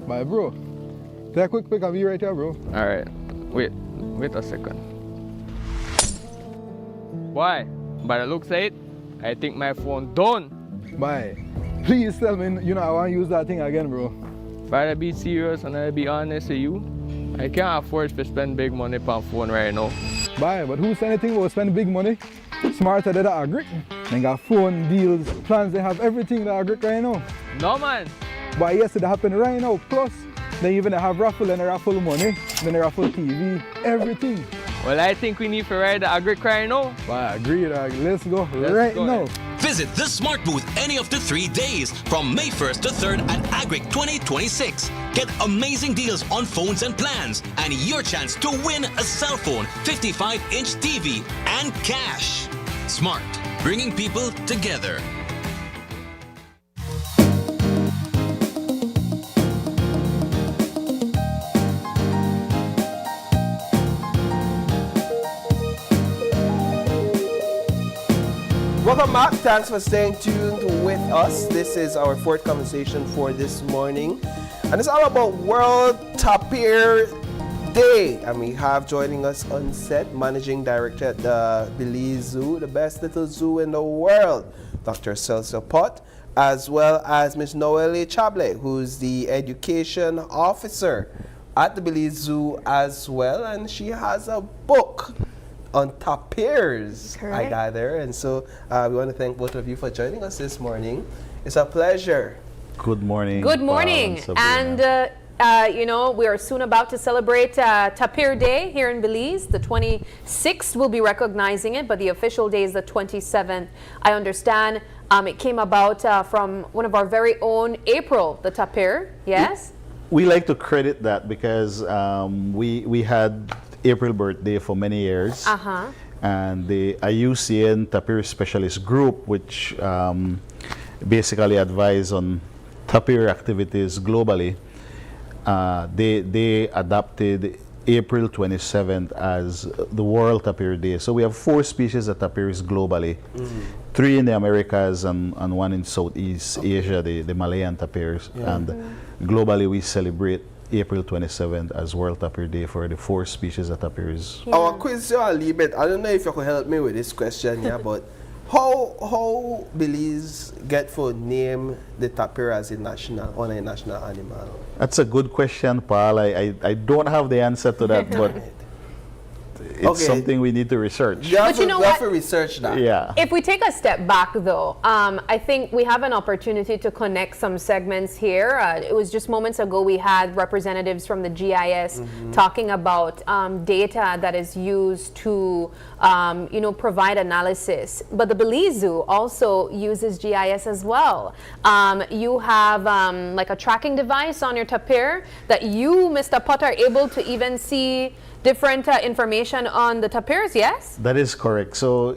My bro, take a quick pic of you right here, bro. Alright, wait a second. Why? By the looks of it, I think my phone done. Bye. Please tell me, I want to use that thing again, bro. If I be serious and I be honest with you, I can't afford to spend big money on phone right now. Bye, but who said anything about spending big money? Smarter than the agric. They got phone deals, plans, they have everything that agric right now. No man. But yes, it happen right now. Plus, they even have raffle and they raffle money, then they raffle TV, everything. Well, I think we need to ride the agric right now. I agree, dog. Let's go Let's go now. Visit the Smart Booth any of the 3 days from May 1st to 3rd at Agric 2026. Get amazing deals on phones and plans and your chance to win a cell phone, 55-inch TV, and cash. Smart, bringing people together. Welcome back. Thanks for staying tuned with us. This is our fourth conversation for this morning. And it's all about World Tapir Day. And we have joining us on set, Managing Director at the Belize Zoo, the best little zoo in the world, Dr. Celso Pot, as well as Ms. Noelle Chable, who's the Education Officer at the Belize Zoo as well. And she has a book on tapirs. I gather. And so we want to thank both of you for joining us this morning. It's a pleasure. Good morning. Good morning. And we are soon about to celebrate Tapir Day here in Belize. The 26th we'll be recognizing it, but the official day is the 27th. I understand it came about from one of our very own April, the Tapir. Yes? We like to credit that because we had April birthday for many years. And the IUCN Tapir Specialist Group, which basically advise on tapir activities globally, they adopted April 27th as the World Tapir Day. So we have 4 species of tapirs globally, 3 in the Americas and 1 in Southeast Asia, the Malayan tapirs. And globally we celebrate April 27th as World Tapir Day for the 4 species of tapirs. Our question a little bit, I don't know if you could help me with this question, but how Belize get for name the tapir as a national animal? That's a good question, Paul. I don't have the answer to that, but it's something we need to research. But you know what? To research that. Yeah. If we take a step back, though, I think we have an opportunity to connect some segments here. It was just moments ago we had representatives from the GIS talking about data that is used to, provide analysis. But the Belize Zoo also uses GIS as well. You have like a tracking device on your tapir that you, Mr. Potter, are able to even see different information on the tapirs, yes? That is correct. So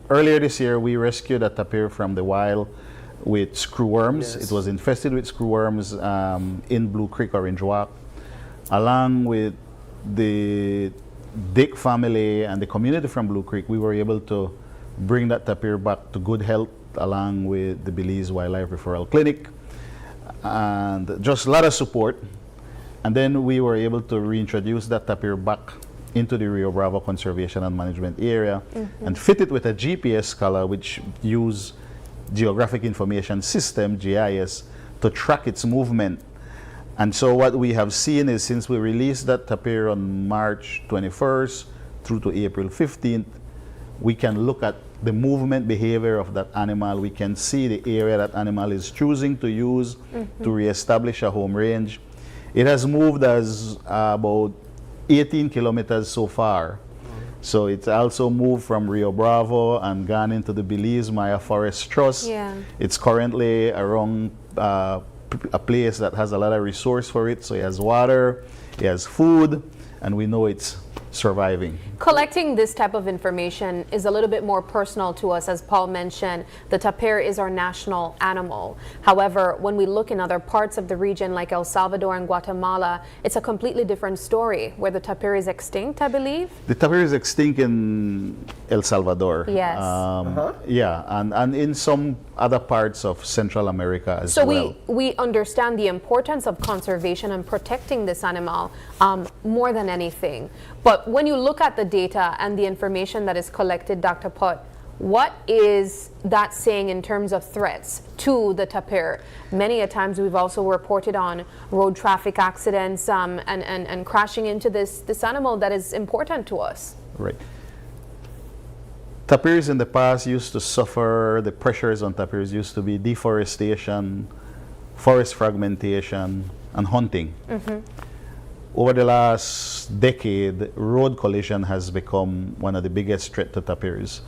earlier this year, we rescued a tapir from the wild with screwworms. It was infested with screwworms in Blue Creek, Orange Walk. Along with the Dick family and the community from Blue Creek, we were able to bring that tapir back to good health along with the Belize Wildlife Referral Clinic. And just a lot of support. And then we were able to reintroduce that tapir back into the Rio Bravo Conservation and Management Area and fit it with a GPS collar which use Geographic Information System, GIS, to track its movement. And so what we have seen is since we released that tapir on March 21st through to April 15th, we can look at the movement behavior of that animal. We can see the area that animal is choosing to use to reestablish a home range. It has moved as about 18 kilometers so far. So it's also moved from Rio Bravo and gone into the Belize Maya Forest Trust. Yeah. It's currently around a place that has a lot of resource for it. So it has water, it has food, and we know it's surviving. Collecting this type of information is a little bit more personal to us. As Paul mentioned, the tapir is our national animal. However, when we look in other parts of the region like El Salvador and Guatemala, it's a completely different story where the tapir is extinct, I believe. The tapir is extinct in El Salvador. Yes. Yeah, and in some other parts of Central America as So well. we understand the importance of conservation and protecting this animal more than anything. But when you look at the data and the information that is collected, Dr. Putt, what is that saying in terms of threats to the tapir? Many a times we've also reported on road traffic accidents and crashing into this animal that is important to us. Right. Tapirs in the past used to suffer, the pressures on tapirs used to be deforestation, forest fragmentation, and hunting. Over the last decade, road collision has become one of the biggest threats to tapirs.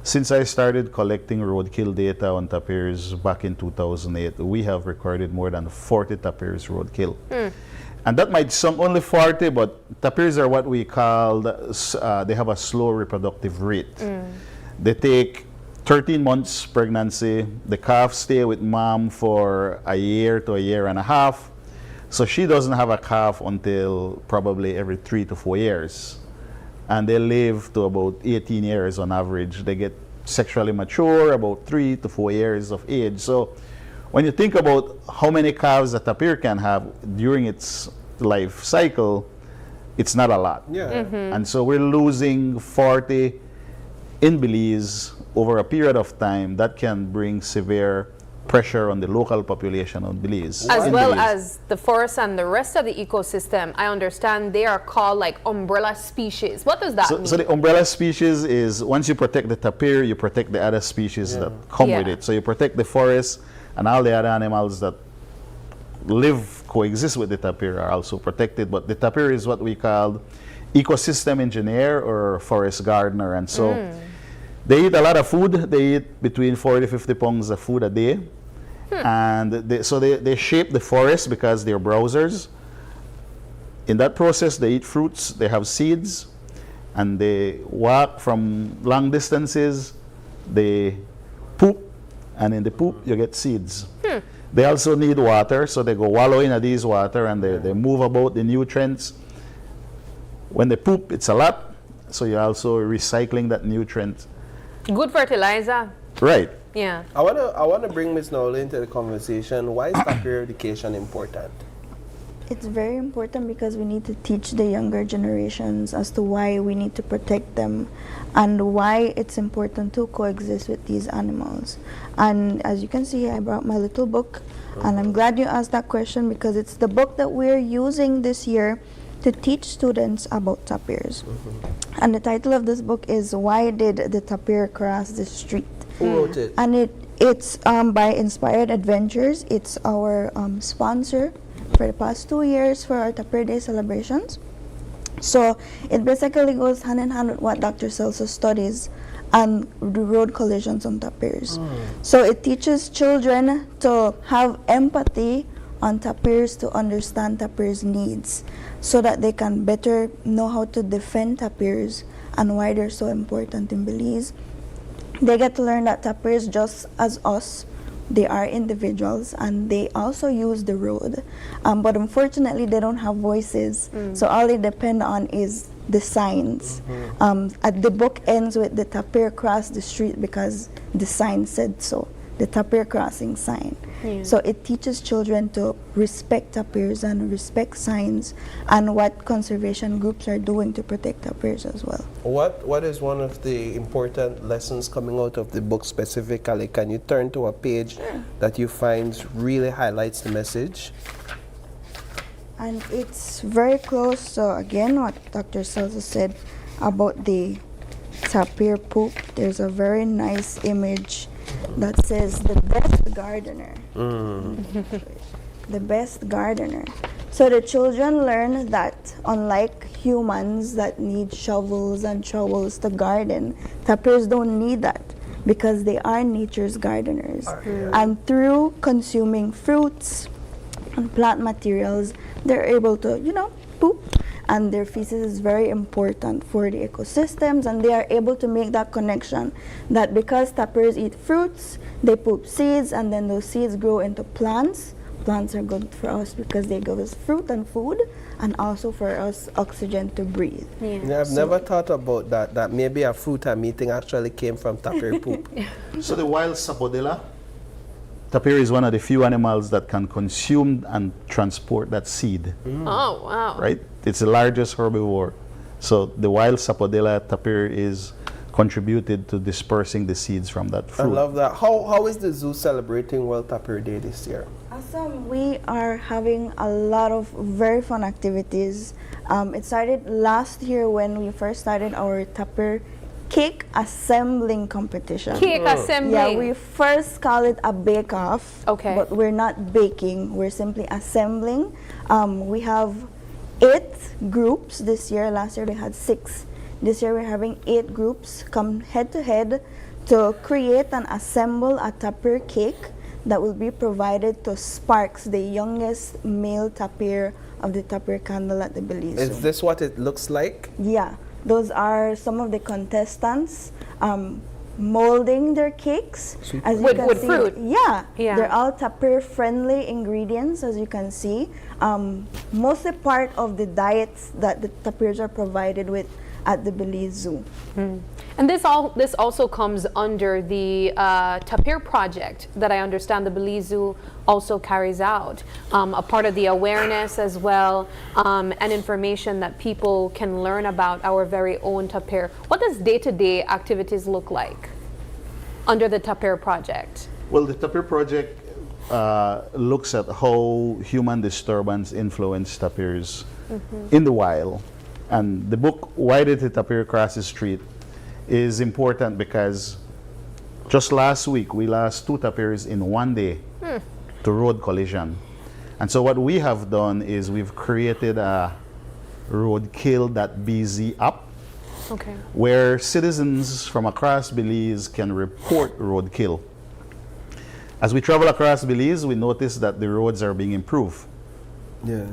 Since I started collecting roadkill data on tapirs back in 2008, we have recorded more than 40 tapirs roadkill. And that might sound only 40, but tapirs are what we call, they have a slow reproductive rate. They take 13 months pregnancy, the calves stay with mom for a year to a year and a half. So she doesn't have a calf until probably every 3 to 4 years. And they live to about 18 years on average. They get sexually mature about 3 to 4 years of age. So when you think about how many calves a tapir can have during its life cycle, it's not a lot. And so we're losing 40 in Belize over a period of time. That can bring severe pressure on the local population of Belize. As well as the forest and the rest of the ecosystem. I understand they are called like umbrella species. What does that mean? So the umbrella species is, once you protect the tapir, you protect the other species that come with it. So you protect the forest, and all the other animals that coexist with the tapir are also protected. But the tapir is what we call ecosystem engineer or forest gardener. And so they eat a lot of food. They eat between 40 to 50 pounds of food a day. And they shape the forest because they're browsers. In that process, they eat fruits, they have seeds, and they walk from long distances. They poop, and in the poop, you get seeds. They also need water, so they go wallow in these water, and they move about the nutrients. When they poop, it's a lot, so you're also recycling that nutrient. Good fertilizer. Right. Yeah. I wanna bring Ms. Nowell into the conversation. Why is tapir education important? It's very important because we need to teach the younger generations as to why we need to protect them and why it's important to coexist with these animals. And as you can see, I brought my little book, and I'm glad you asked that question because it's the book that we're using this year to teach students about tapirs. And the title of this book is Why Did the Tapir Cross the Street? Who wrote it? And it's by Inspired Adventures. It's our sponsor for the past 2 years for our Tapir Day celebrations. So it basically goes hand in hand with what Dr. Celso studies and the road collisions on tapirs. So it teaches children to have empathy on tapirs, to understand tapirs' needs, so that they can better know how to defend tapirs and why they're so important in Belize. They get to learn that tapirs, just as us, they are individuals and they also use the road. But unfortunately, they don't have voices. So all they depend on is the signs. The book ends with the tapir cross the street because the sign said so, the tapir crossing sign. Yeah. So it teaches children to respect tapirs and respect signs and what conservation groups are doing to protect tapirs as well. What is one of the important lessons coming out of the book specifically? Can you turn to a page that you find really highlights the message? And it's very close, so again, what Dr. Salza said about the tapir poop. There's a very nice image that says the best gardener. The best gardener. So the children learn that unlike humans that need shovels and trowels to garden, tapirs don't need that because they are nature's gardeners. And through consuming fruits and plant materials, they're able to, you know, poop, and their feces is very important for the ecosystems, and they are able to make that connection that because tapirs eat fruits, they poop seeds, and then those seeds grow into plants. Plants are good for us because they give us fruit and food, and also for us oxygen to breathe. Yeah, I've never thought about that maybe a fruit I'm eating actually came from tapir poop. So the wild sapodilla, tapir is one of the few animals that can consume and transport that seed. Oh, wow. Right? It's the largest herbivore. So the wild sapodilla tapir is contributed to dispersing the seeds from that fruit. I love that. How is the zoo celebrating World Tapir Day this year? Awesome. We are having a lot of very fun activities. It started last year when we first started our tapir cake assembling competition. Cake assembling. Yeah, we first call it a bake-off. Okay. But we're not baking. We're simply assembling. We have 8 groups this year. Last year we had 6. This year we're having 8 groups come head-to-head to create and assemble a tapir cake that will be provided to Sparks, the youngest male tapir of the tapir candle at the Belize. Is this what it looks like? Yeah. Those are some of the contestants molding their cakes. As you can with see, fruit? Yeah. Yeah. They're all tapir-friendly ingredients, as you can see. Mostly part of the diets that the tapirs are provided with at the Belize Zoo. And this also comes under the Tapir project that I understand the Belize Zoo also carries out, a part of the awareness as well, and information that people can learn about our very own tapir. What does day-to-day activities look like under the Tapir project? Well, the Tapir project looks at how human disturbance influence tapirs in the wild. And the book, Why Did the Tapir Cross the Street, is important because just last week we lost 2 tapirs in one day to road collision. And so what we have done is we've created a roadkill.bz app where citizens from across Belize can report roadkill. As we travel across Belize, we notice that the roads are being improved. Yeah.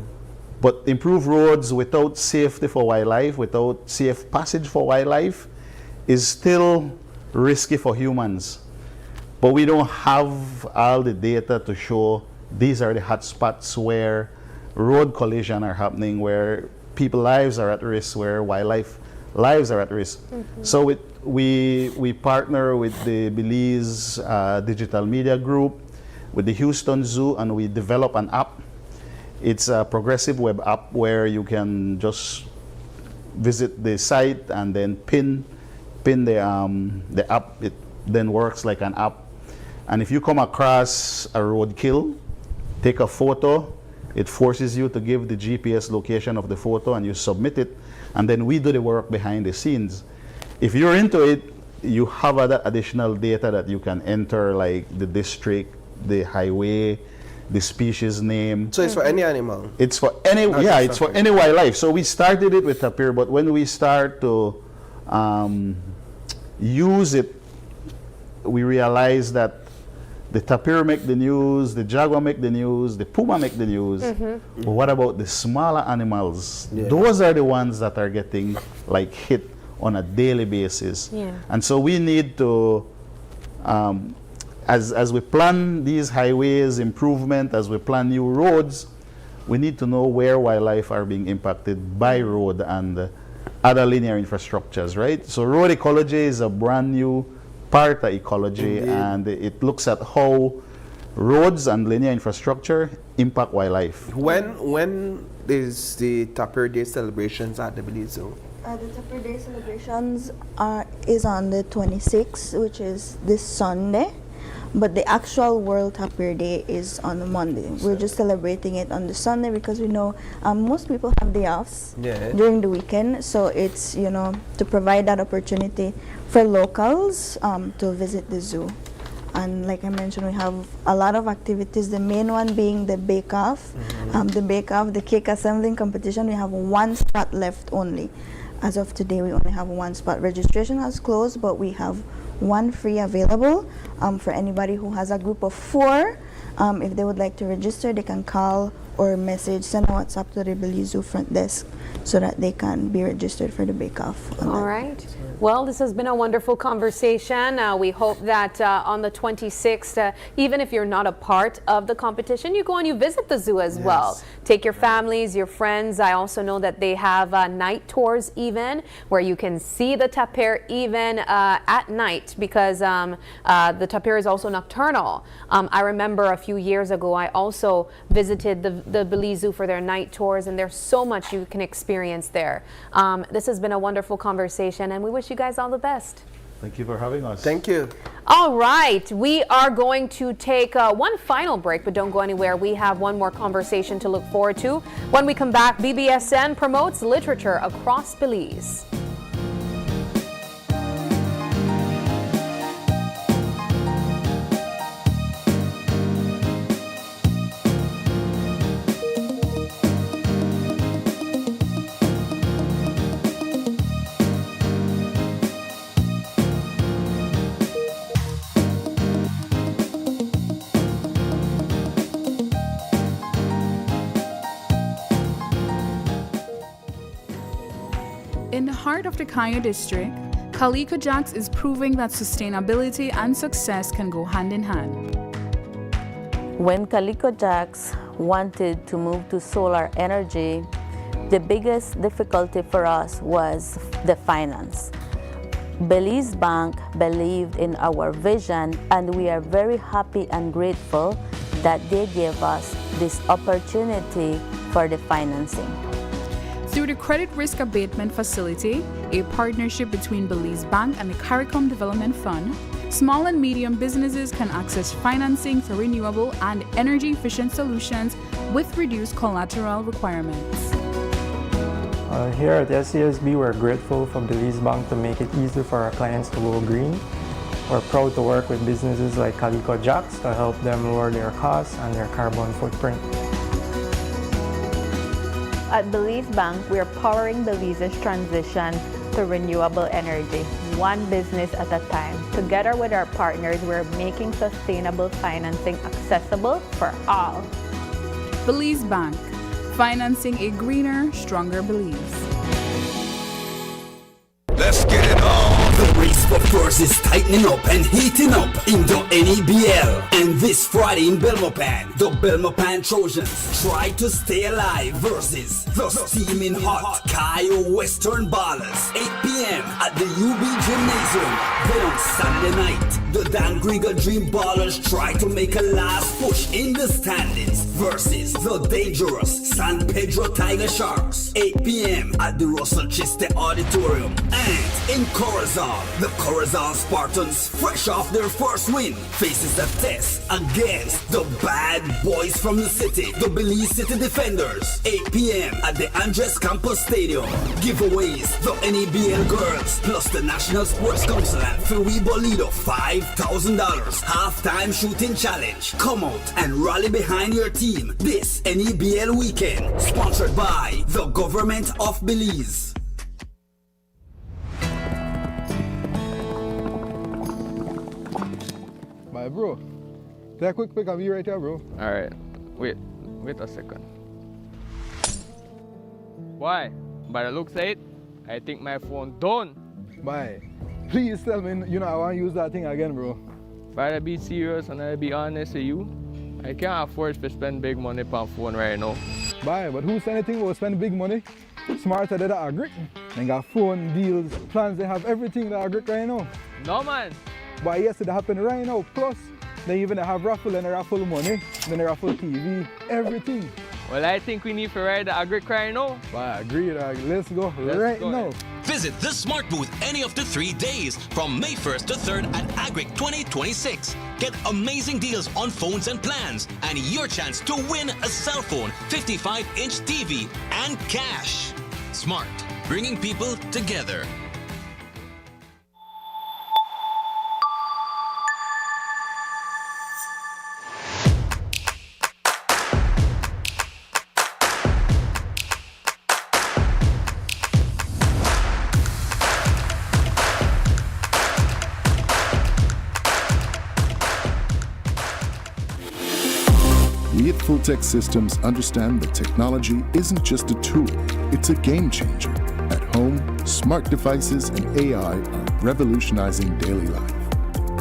But improved roads without safety for wildlife, without safe passage for wildlife, is still risky for humans. But we don't have all the data to show these are the hot spots where road collision are happening, where people's lives are at risk, where wildlife lives are at risk. So we partner with the Belize Digital Media Group, with the Houston Zoo, and we develop an app. It's a progressive web app where you can just visit the site and then pin the app. It then works like an app. And if you come across a roadkill, take a photo. It forces you to give the GPS location of the photo, and you submit it, and then we do the work behind the scenes. If you're into it, you have other additional data that you can enter, like the district, the highway, the species name. So it's for any animal? It's for any, it's for any wildlife. So we started it with tapir, but when we start to use it, we realize that the tapir make the news, the jaguar make the news, the puma make the news. But what about the smaller animals? Those are the ones that are getting like hit on a daily basis. And so we need to, as we plan these highways improvement, as we plan new roads, we need to know where wildlife are being impacted by road and other linear infrastructures, right? So road ecology is a brand new part of ecology, and it looks at how roads and linear infrastructure, impact wildlife. When is the Tapir Day celebrations at the Belize Zoo? The Tapir Day celebrations is on the 26th, which is this Sunday. But the actual World Tapir Day is on the Monday. We're just celebrating it on the Sunday because we know most people have day offs during the weekend. So it's, to provide that opportunity for locals to visit the zoo. And like I mentioned, we have a lot of activities, the main one being the bake-off. The bake-off, the cake assembling competition, we have one spot left only. As of today, we only have one spot. Registration has closed, but we have one free available for anybody who has a group of 4. If they would like to register, they can call or message, send a WhatsApp to the Belize Zoo front desk so that they can be registered for the bake-off. All right. Well, this has been a wonderful conversation. We hope that on the 26th, even if you're not a part of the competition, you go and you visit the zoo as well. Take your families, your friends. I also know that they have night tours even, where you can see the tapir even at night, because the tapir is also nocturnal. I remember a few years ago, I also visited the Belize Zoo for their night tours, and there's so much you can experience there. This has been a wonderful conversation, and we wish you guys all the best. Thank you for having us. Thank you. All right, we are going to take one final break, but don't go anywhere. We have one more conversation to look forward to. When we come back, BBSN promotes literature across Belize. In the heart of the Kayo district, Calico Jacks is proving that sustainability and success can go hand in hand. When Calico Jacks wanted to move to solar energy, the biggest difficulty for us was the finance. Belize Bank believed in our vision, and we are very happy and grateful that they gave us this opportunity for the financing. Through the Credit Risk Abatement Facility, a partnership between Belize Bank and the CARICOM Development Fund, small and medium businesses can access financing for renewable and energy-efficient solutions with reduced collateral requirements. Here at SCSB, we're grateful for Belize Bank to make it easier for our clients to go green. We're proud to work with businesses like Calico Jacks to help them lower their costs and their carbon footprint. At Belize Bank, we are powering Belize's transition to renewable energy, one business at a time. Together with our partners, we're making sustainable financing accessible for all. Belize Bank, financing a greener, stronger Belize. Let's get it on! The race for first is tightening up and heating up in the NEBL. And this Friday in Belmopan, the Belmopan Trojans try to stay alive versus the steaming hot Kayo Western Ballers. 8 p.m. at the UB Gymnasium. Then on Saturday night, the Dan Grieger Dream Ballers try to make a last push in the standings versus the dangerous San Pedro Tiger Sharks. 8 p.m. at the Russell Chiste Auditorium. And in Corazon, the Corazon Spartans, fresh off their first win, faces a test against the bad boys from the city, the Belize City Defenders. 8 p.m. at the Andres Campos Stadium. Giveaways, the NEBL girls, plus the National Sports Council and Fui Bolido, $5,000 halftime shooting challenge. Come out and rally behind your team this NEBL weekend. Sponsored by the Government of Belize. Bye, bro. Take a quick pic of you right here, bro. All right. Wait a second. Why? By the looks of it, I think my phone done. Bye. Please tell me, I want to use that thing again, bro. If I be serious and I be honest with you, I can't afford to spend big money on phone right now. Bye, but who said anything about spending big money? Smarter than that agree. They got phone deals, plans, they have everything that agree right now. No, man. But yes, it happened right now. Plus, Then even they have raffle, then they raffle money, then they raffle TV, everything. Well, I think we need to ride the agri-cry now. I agree, dog. Let's go Let's go. now. Visit the Smart Booth any of the 3 days from May 1st to 3rd at Agric 2026. Get amazing deals on phones and plans and your chance to win a cell phone, 55-inch TV, and cash. Smart, bringing people together. We at Fulltech Systems understand that technology isn't just a tool, it's a game changer. At home, smart devices and AI are revolutionizing daily life.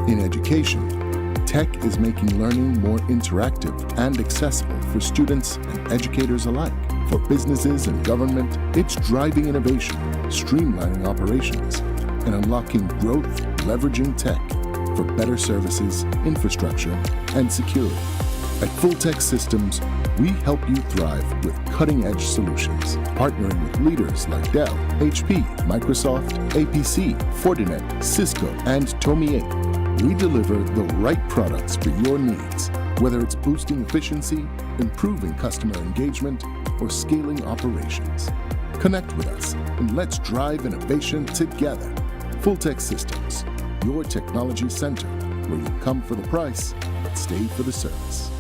In education, tech is making learning more interactive and accessible for students and educators alike. For businesses and government, it's driving innovation, streamlining operations, and unlocking growth, leveraging tech for better services, infrastructure, and security. At Fulltech Systems, we help you thrive with cutting-edge solutions, partnering with leaders like Dell, HP, Microsoft, APC, Fortinet, Cisco, and Tomy. We deliver the right products for your needs, whether it's boosting efficiency, improving customer engagement, or scaling operations. Connect with us and let's drive innovation together. Fulltech Systems, your technology center, where you come for the price, but stay for the service.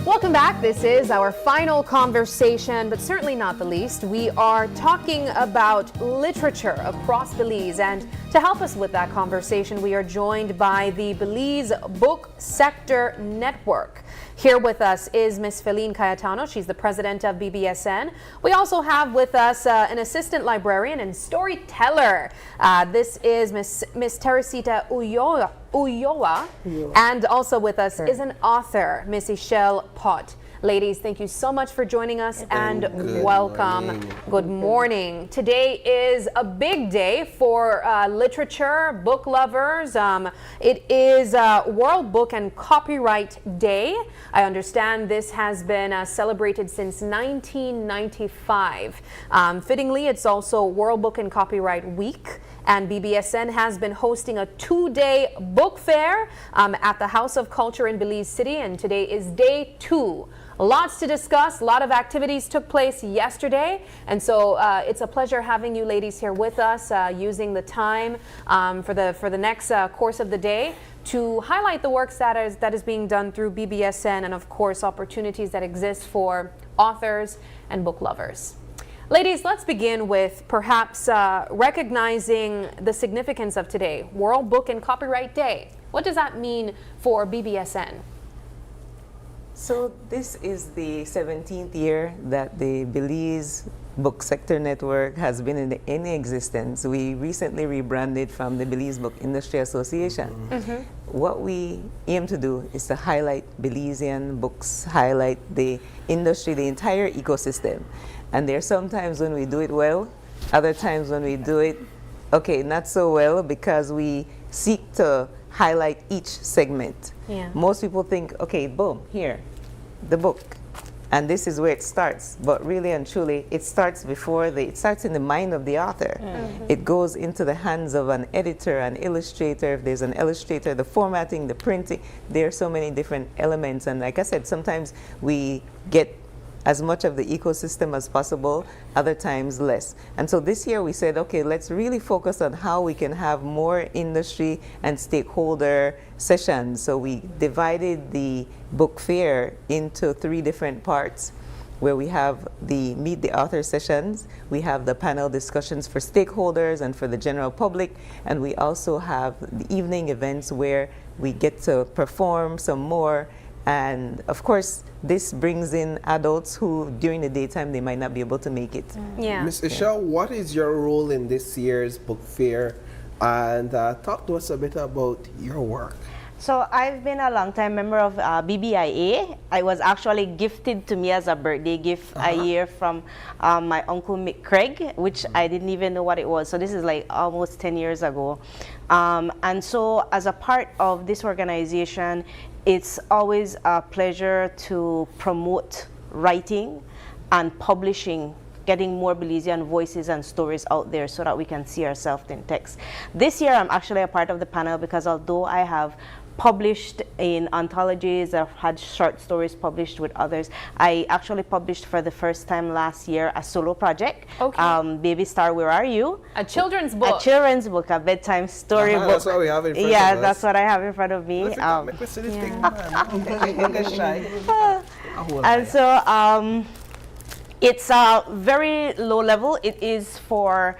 Welcome back. This is our final conversation, but certainly not the least. We are talking about literature across Belize, and to help us with that conversation, we are joined by the Belize Book Sector Network. Here with us is Ms. Feline Cayetano. She's the president of BBSN. We also have with us an assistant librarian and storyteller. This is Miss Teresita Ulloa. And also with us is an author, Miss Ishelle Pott. Ladies, thank you so much for joining us and welcome. Good morning. Today is a big day for literature, book lovers. It is World Book and Copyright Day. I understand this has been celebrated since 1995. Fittingly, it's also World Book and Copyright Week. And BBSN has been hosting a 2-day book fair at the House of Culture in Belize City, and today is day 2. Lots to discuss. A lot of activities took place yesterday, and so it's a pleasure having you ladies here with us, using the time for the next course of the day to highlight the works that is being done through BBSN, and of course opportunities that exist for authors and book lovers. Ladies, let's begin with perhaps recognizing the significance of today, World Book and Copyright Day. What does that mean for BBSN? So this is the 17th year that the Belize Book Sector Network has been in existence. We recently rebranded from the Belize Book Industry Association. What we aim to do is to highlight Belizean books, highlight the industry, the entire ecosystem. And there are some times when we do it well, other times when we do it, okay, not so well, because we seek to highlight each segment. Yeah. Most people think, okay, boom, here, the book, and this is where it starts. But really and truly, it starts it starts in the mind of the author. It goes into the hands of an editor, an illustrator. If there's an illustrator, the formatting, the printing, there are so many different elements. And like I said, sometimes we get as much of the ecosystem as possible, other times less. And so this year we said, okay, let's really focus on how we can have more industry and stakeholder sessions. So we divided the book fair into 3 different parts, where we have the Meet the Author sessions, we have the panel discussions for stakeholders and for the general public, and we also have the evening events where we get to perform some more. And of course, this brings in adults who, during the daytime, they might not be able to make it. Yeah. Ms. Ishelle, what is your role in this year's book fair? And talk to us a bit about your work. So I've been a long-time member of BBIA. I was actually gifted to me as a birthday gift a year from my uncle Mick Craig, which I didn't even know what it was. So this is like almost 10 years ago. And so as a part of this organization, it's always a pleasure to promote writing and publishing, getting more Belizean voices and stories out there so that we can see ourselves in text. This year, I'm actually a part of the panel because although I have published in anthologies, I've had short stories published with others, I actually published for the first time last year a solo project, Baby Star, Where Are You? A children's book. A children's book, a bedtime story book. That's what we have in front of us. Yeah, that's what I have in front of me. And so it's very low level. It is for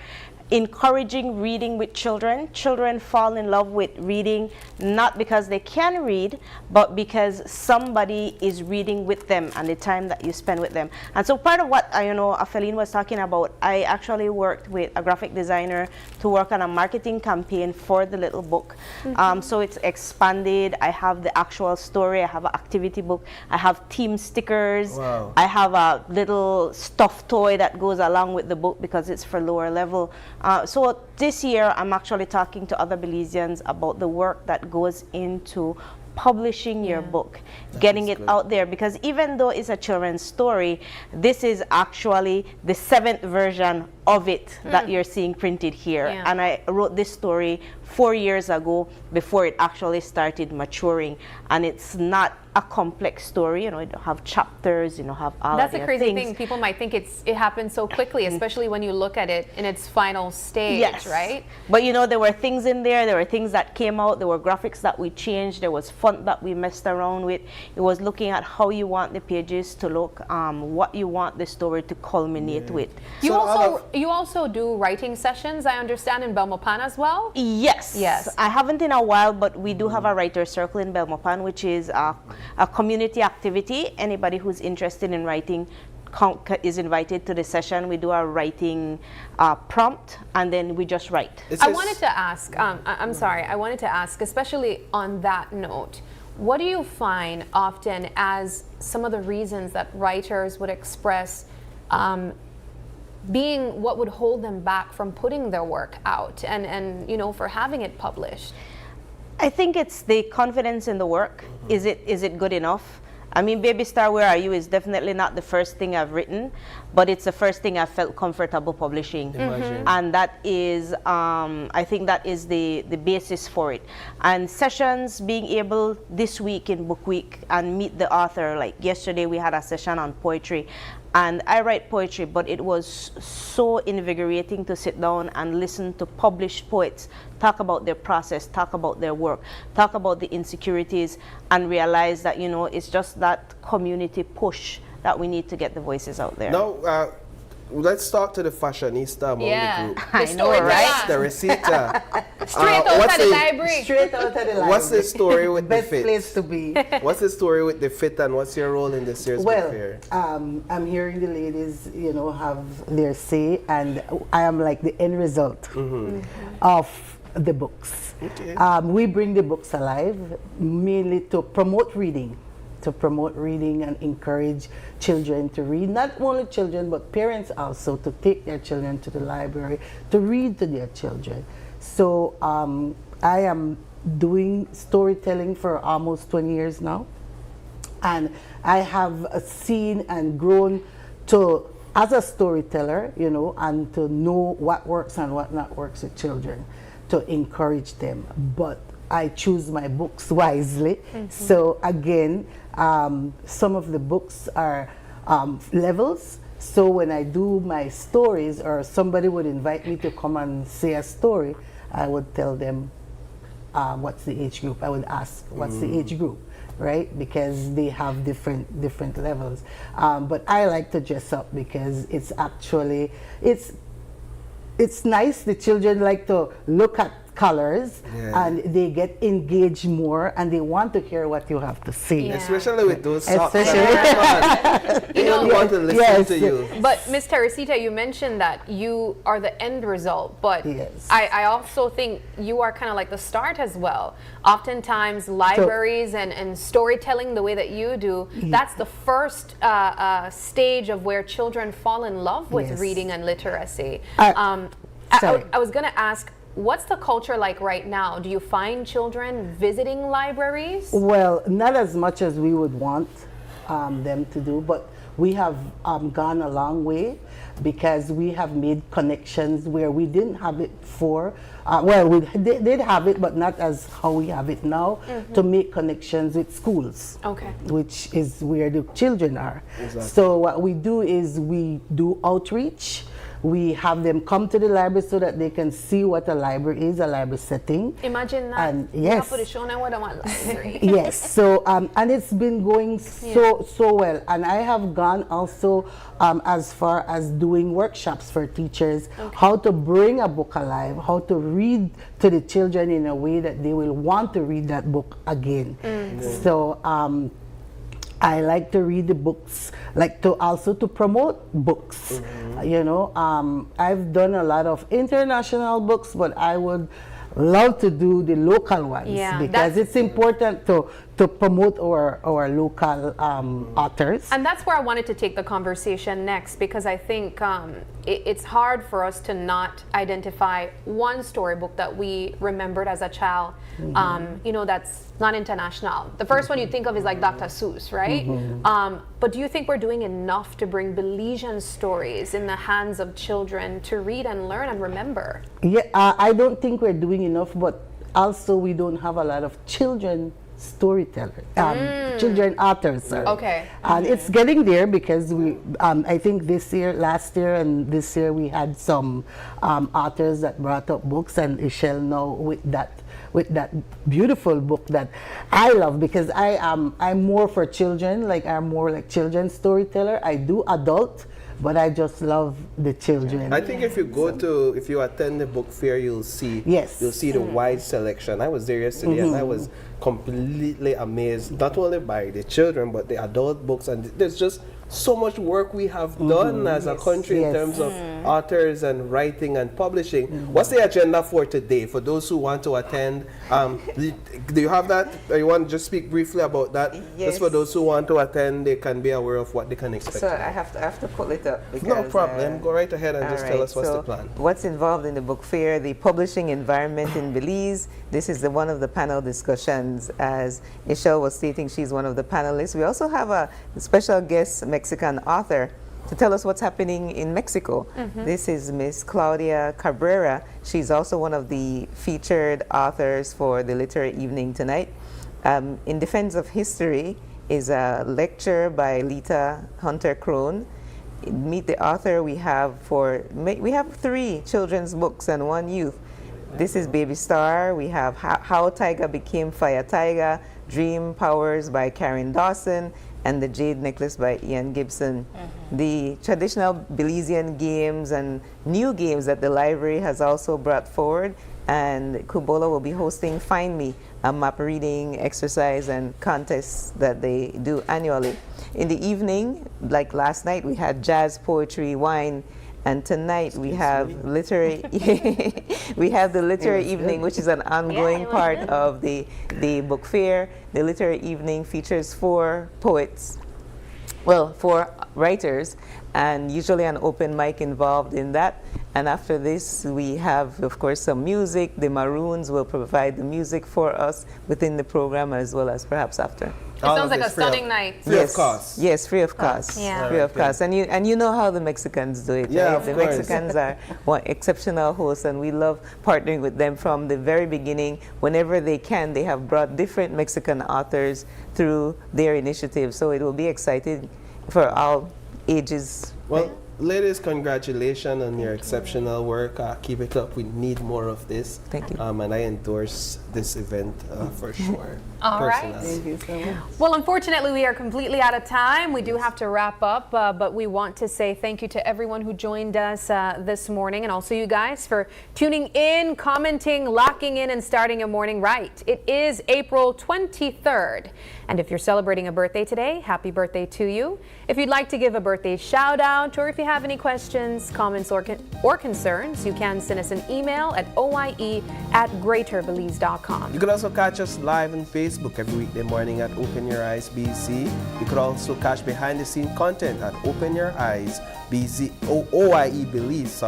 encouraging reading with children. Children fall in love with reading not because they can read, but because somebody is reading with them and the time that you spend with them. And so part of what Afeline was talking about, I actually worked with a graphic designer to work on a marketing campaign for the little book. So it's expanded. I have the actual story. I have an activity book. I have team stickers. Wow. I have a little stuffed toy that goes along with the book because it's for lower level. So this year, I'm actually talking to other Belizeans about the work that goes into publishing your book, getting it out there, because even though it's a children's story, this is actually the 7th version of it that you're seeing printed here. And I wrote this story 4 years ago before it actually started maturing. And it's not a complex story, you don't have chapters, have all That's of the crazy things. thing. People might think it happens so quickly, especially when you look at it in its final stage, right? But there were things in there were things that came out, there were graphics that we changed, there was font that we messed around with. It was looking at how you want the pages to look, what you want the story to culminate with. You also do writing sessions, I understand, in Belmopan as well? Yes. I haven't in a while, but we do have a writer's circle in Belmopan, which is a community activity. Anybody who's interested in writing is invited to the session. We do a writing prompt, and then we just write. I wanted to ask, I'm sorry, I wanted to ask, especially on that note, what do you find often as some of the reasons that writers would express being what would hold them back from putting their work out and for having it published? I think it's the confidence in the work. Is it good enough? I mean, Baby Star, Where Are You is definitely not the first thing I've written, but it's the first thing I felt comfortable publishing. And that is, I think that is the basis for it. And sessions, being able this week in Book Week and meet the author, like yesterday we had a session on poetry. And I write poetry, but it was so invigorating to sit down and listen to published poets talk about their process, talk about their work, talk about the insecurities, and realize that, it's just that community push that we need to get the voices out there. Now, let's talk to the fashionista among the group. I know, right? The Recita. Straight out of the library. Straight out of the library. What's the story with the fit? Best place to be. What's the story with the fit, and what's your role in this year's book fair? I'm hearing the ladies, have their say, and I am like the end result of the books. We bring the books alive mainly to promote reading. And encourage children to read. Not only children, but parents also, to take their children to the library, to read to their children. So I am doing storytelling for almost 20 years now. And I have seen and grown as a storyteller, and to know what works and what not works with children, to encourage them. But I choose my books wisely. So again, some of the books are levels. So when I do my stories, or somebody would invite me to come and say a story, I would tell them what's the age group. I would ask what's the age group, right? Because they have different levels. But I like to dress up because it's actually it's nice. The children like to look at colors, Yeah. and they get engaged more, and they want to hear what you have to say. Especially with those socks. Especially- They don't want to listen to you. But Ms. Teresita, you mentioned that you are the end result, but Yes. I also think you are kind of like the start as well. Oftentimes, libraries and storytelling the way that you do, that's the first stage of where children fall in love with Yes. reading and literacy. Sorry. I was going to ask, what's the culture like right now? Do you find children visiting libraries? Well, not as much as we would want them to do, but we have gone a long way because we have made connections where we didn't have it before. Well, we did have it, but not as how we have it now, to make connections with schools, which is where the children are. Exactly. So what we do is we do outreach. We have them come to the library so that they can see what a library is, a library setting. Imagine that. And yes. Library. Yes, so and it's been going so well, and I have gone also as far as doing workshops for teachers, how to bring a book alive, how to read to the children in a way that they will want to read that book again. So I like to read the books, like to also to promote books. You know, I've done a lot of international books, but I would love to do the local ones because it's important to promote our local authors. And that's where I wanted to take the conversation next, because I think it's hard for us to not identify one storybook that we remembered as a child, you know, that's not international. The first one you think of is like Dr. Seuss, right? But do you think we're doing enough to bring Belizean stories in the hands of children to read and learn and remember? Yeah, I don't think we're doing enough, but also we don't have a lot of children storytellers, children authors, sorry. Okay. And it's getting there because we, I think last year and this year we had some authors that brought up books, and Ishel now with that beautiful book that I love, because I'm more for children, like I'm more like children's storyteller. I do adult, but I just love the children. I think if you attend the book fair, you'll see the wide selection. I was there yesterday and I was completely amazed, not only by the children but the adult books, and there's just so much work we have done as a country in terms of authors and writing and publishing. What's the agenda for today for those who want to attend? Do you have that? Or you want to just speak briefly about that? Yes. Just for those who want to attend, they can be aware of what they can expect. So I have to pull it up. Because, no problem. Go right ahead and just tell us what's the plan. What's involved in the book fair, the publishing environment in Belize. This is one of the panel discussions. As Ishel was stating, she's one of the panelists. We also have a special guest Mexican author to tell us what's happening in Mexico. This is Miss Claudia Cabrera. She's also one of the featured authors for the literary evening tonight. In Defense of History is a lecture by Lita Hunter Crone. Meet the author. We have 3 children's books and 1 youth. This is Baby Star. We have How Tiger Became Fire Tiger, Dream Powers by Karen Dawson, and The Jade Necklace by Ian Gibson. The traditional Belizean games and new games that the library has also brought forward, and Kubola will be hosting Find Me, a map reading exercise and contest that they do annually. In the evening, like last night, we had jazz, poetry, wine, and tonight we have literary we have the literary evening, which is an ongoing part of the book fair. The literary evening features 4 poets, well, 4 writers, and usually an open mic involved in that. And after this, we have, of course, some music. The Maroons will provide the music for us within the program, as well as perhaps after. It sounds like a stunning night. Free of cost. Yes, free of cost. Yeah. Free of cost. And you know how the Mexicans do it. Yeah, right? of The course. Mexicans are exceptional hosts, and we love partnering with them from the very beginning. Whenever they can, they have brought different Mexican authors through their initiative. So it will be exciting for all ages. Well, Ladies, congratulations on your exceptional work. Keep it up. We need more of this. Thank you. And I endorse this event for sure. All right. Thank you so much. Well, unfortunately, we are completely out of time. We do have to wrap up, but we want to say thank you to everyone who joined us this morning, and also you guys for tuning in, commenting, locking in, and starting your morning right. It is April 23rd, and if you're celebrating a birthday today, happy birthday to you. If you'd like to give a birthday shout out, or if you have any questions, comments, or concerns, you can send us an email at oie@greaterbelize.com. You can also catch us live on Facebook every weekday morning at Open Your Eyes BC. You could also catch behind the scene content at Open Your Eyes BC, OIE Belize,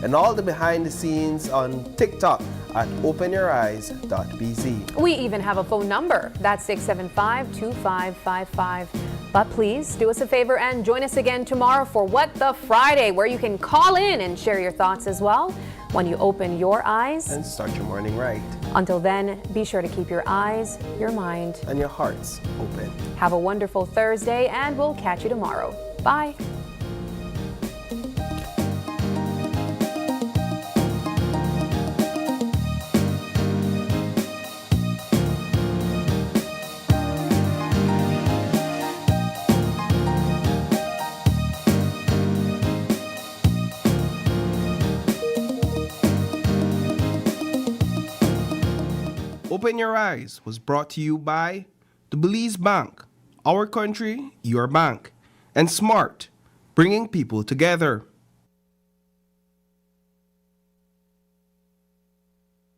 and all the behind the scenes on TikTok at openyoureyes.bz. We even have a phone number. That's 675-2555. But please do us a favor and join us again tomorrow for What the Friday, where you can call in and share your thoughts as well when you open your eyes. And start your morning right. Until then, be sure to keep your eyes, your mind, and your hearts open. Have a wonderful Thursday, and we'll catch you tomorrow. Bye. Open Your Eyes was brought to you by the Belize Bank, our country, your bank, and Smart, bringing people together.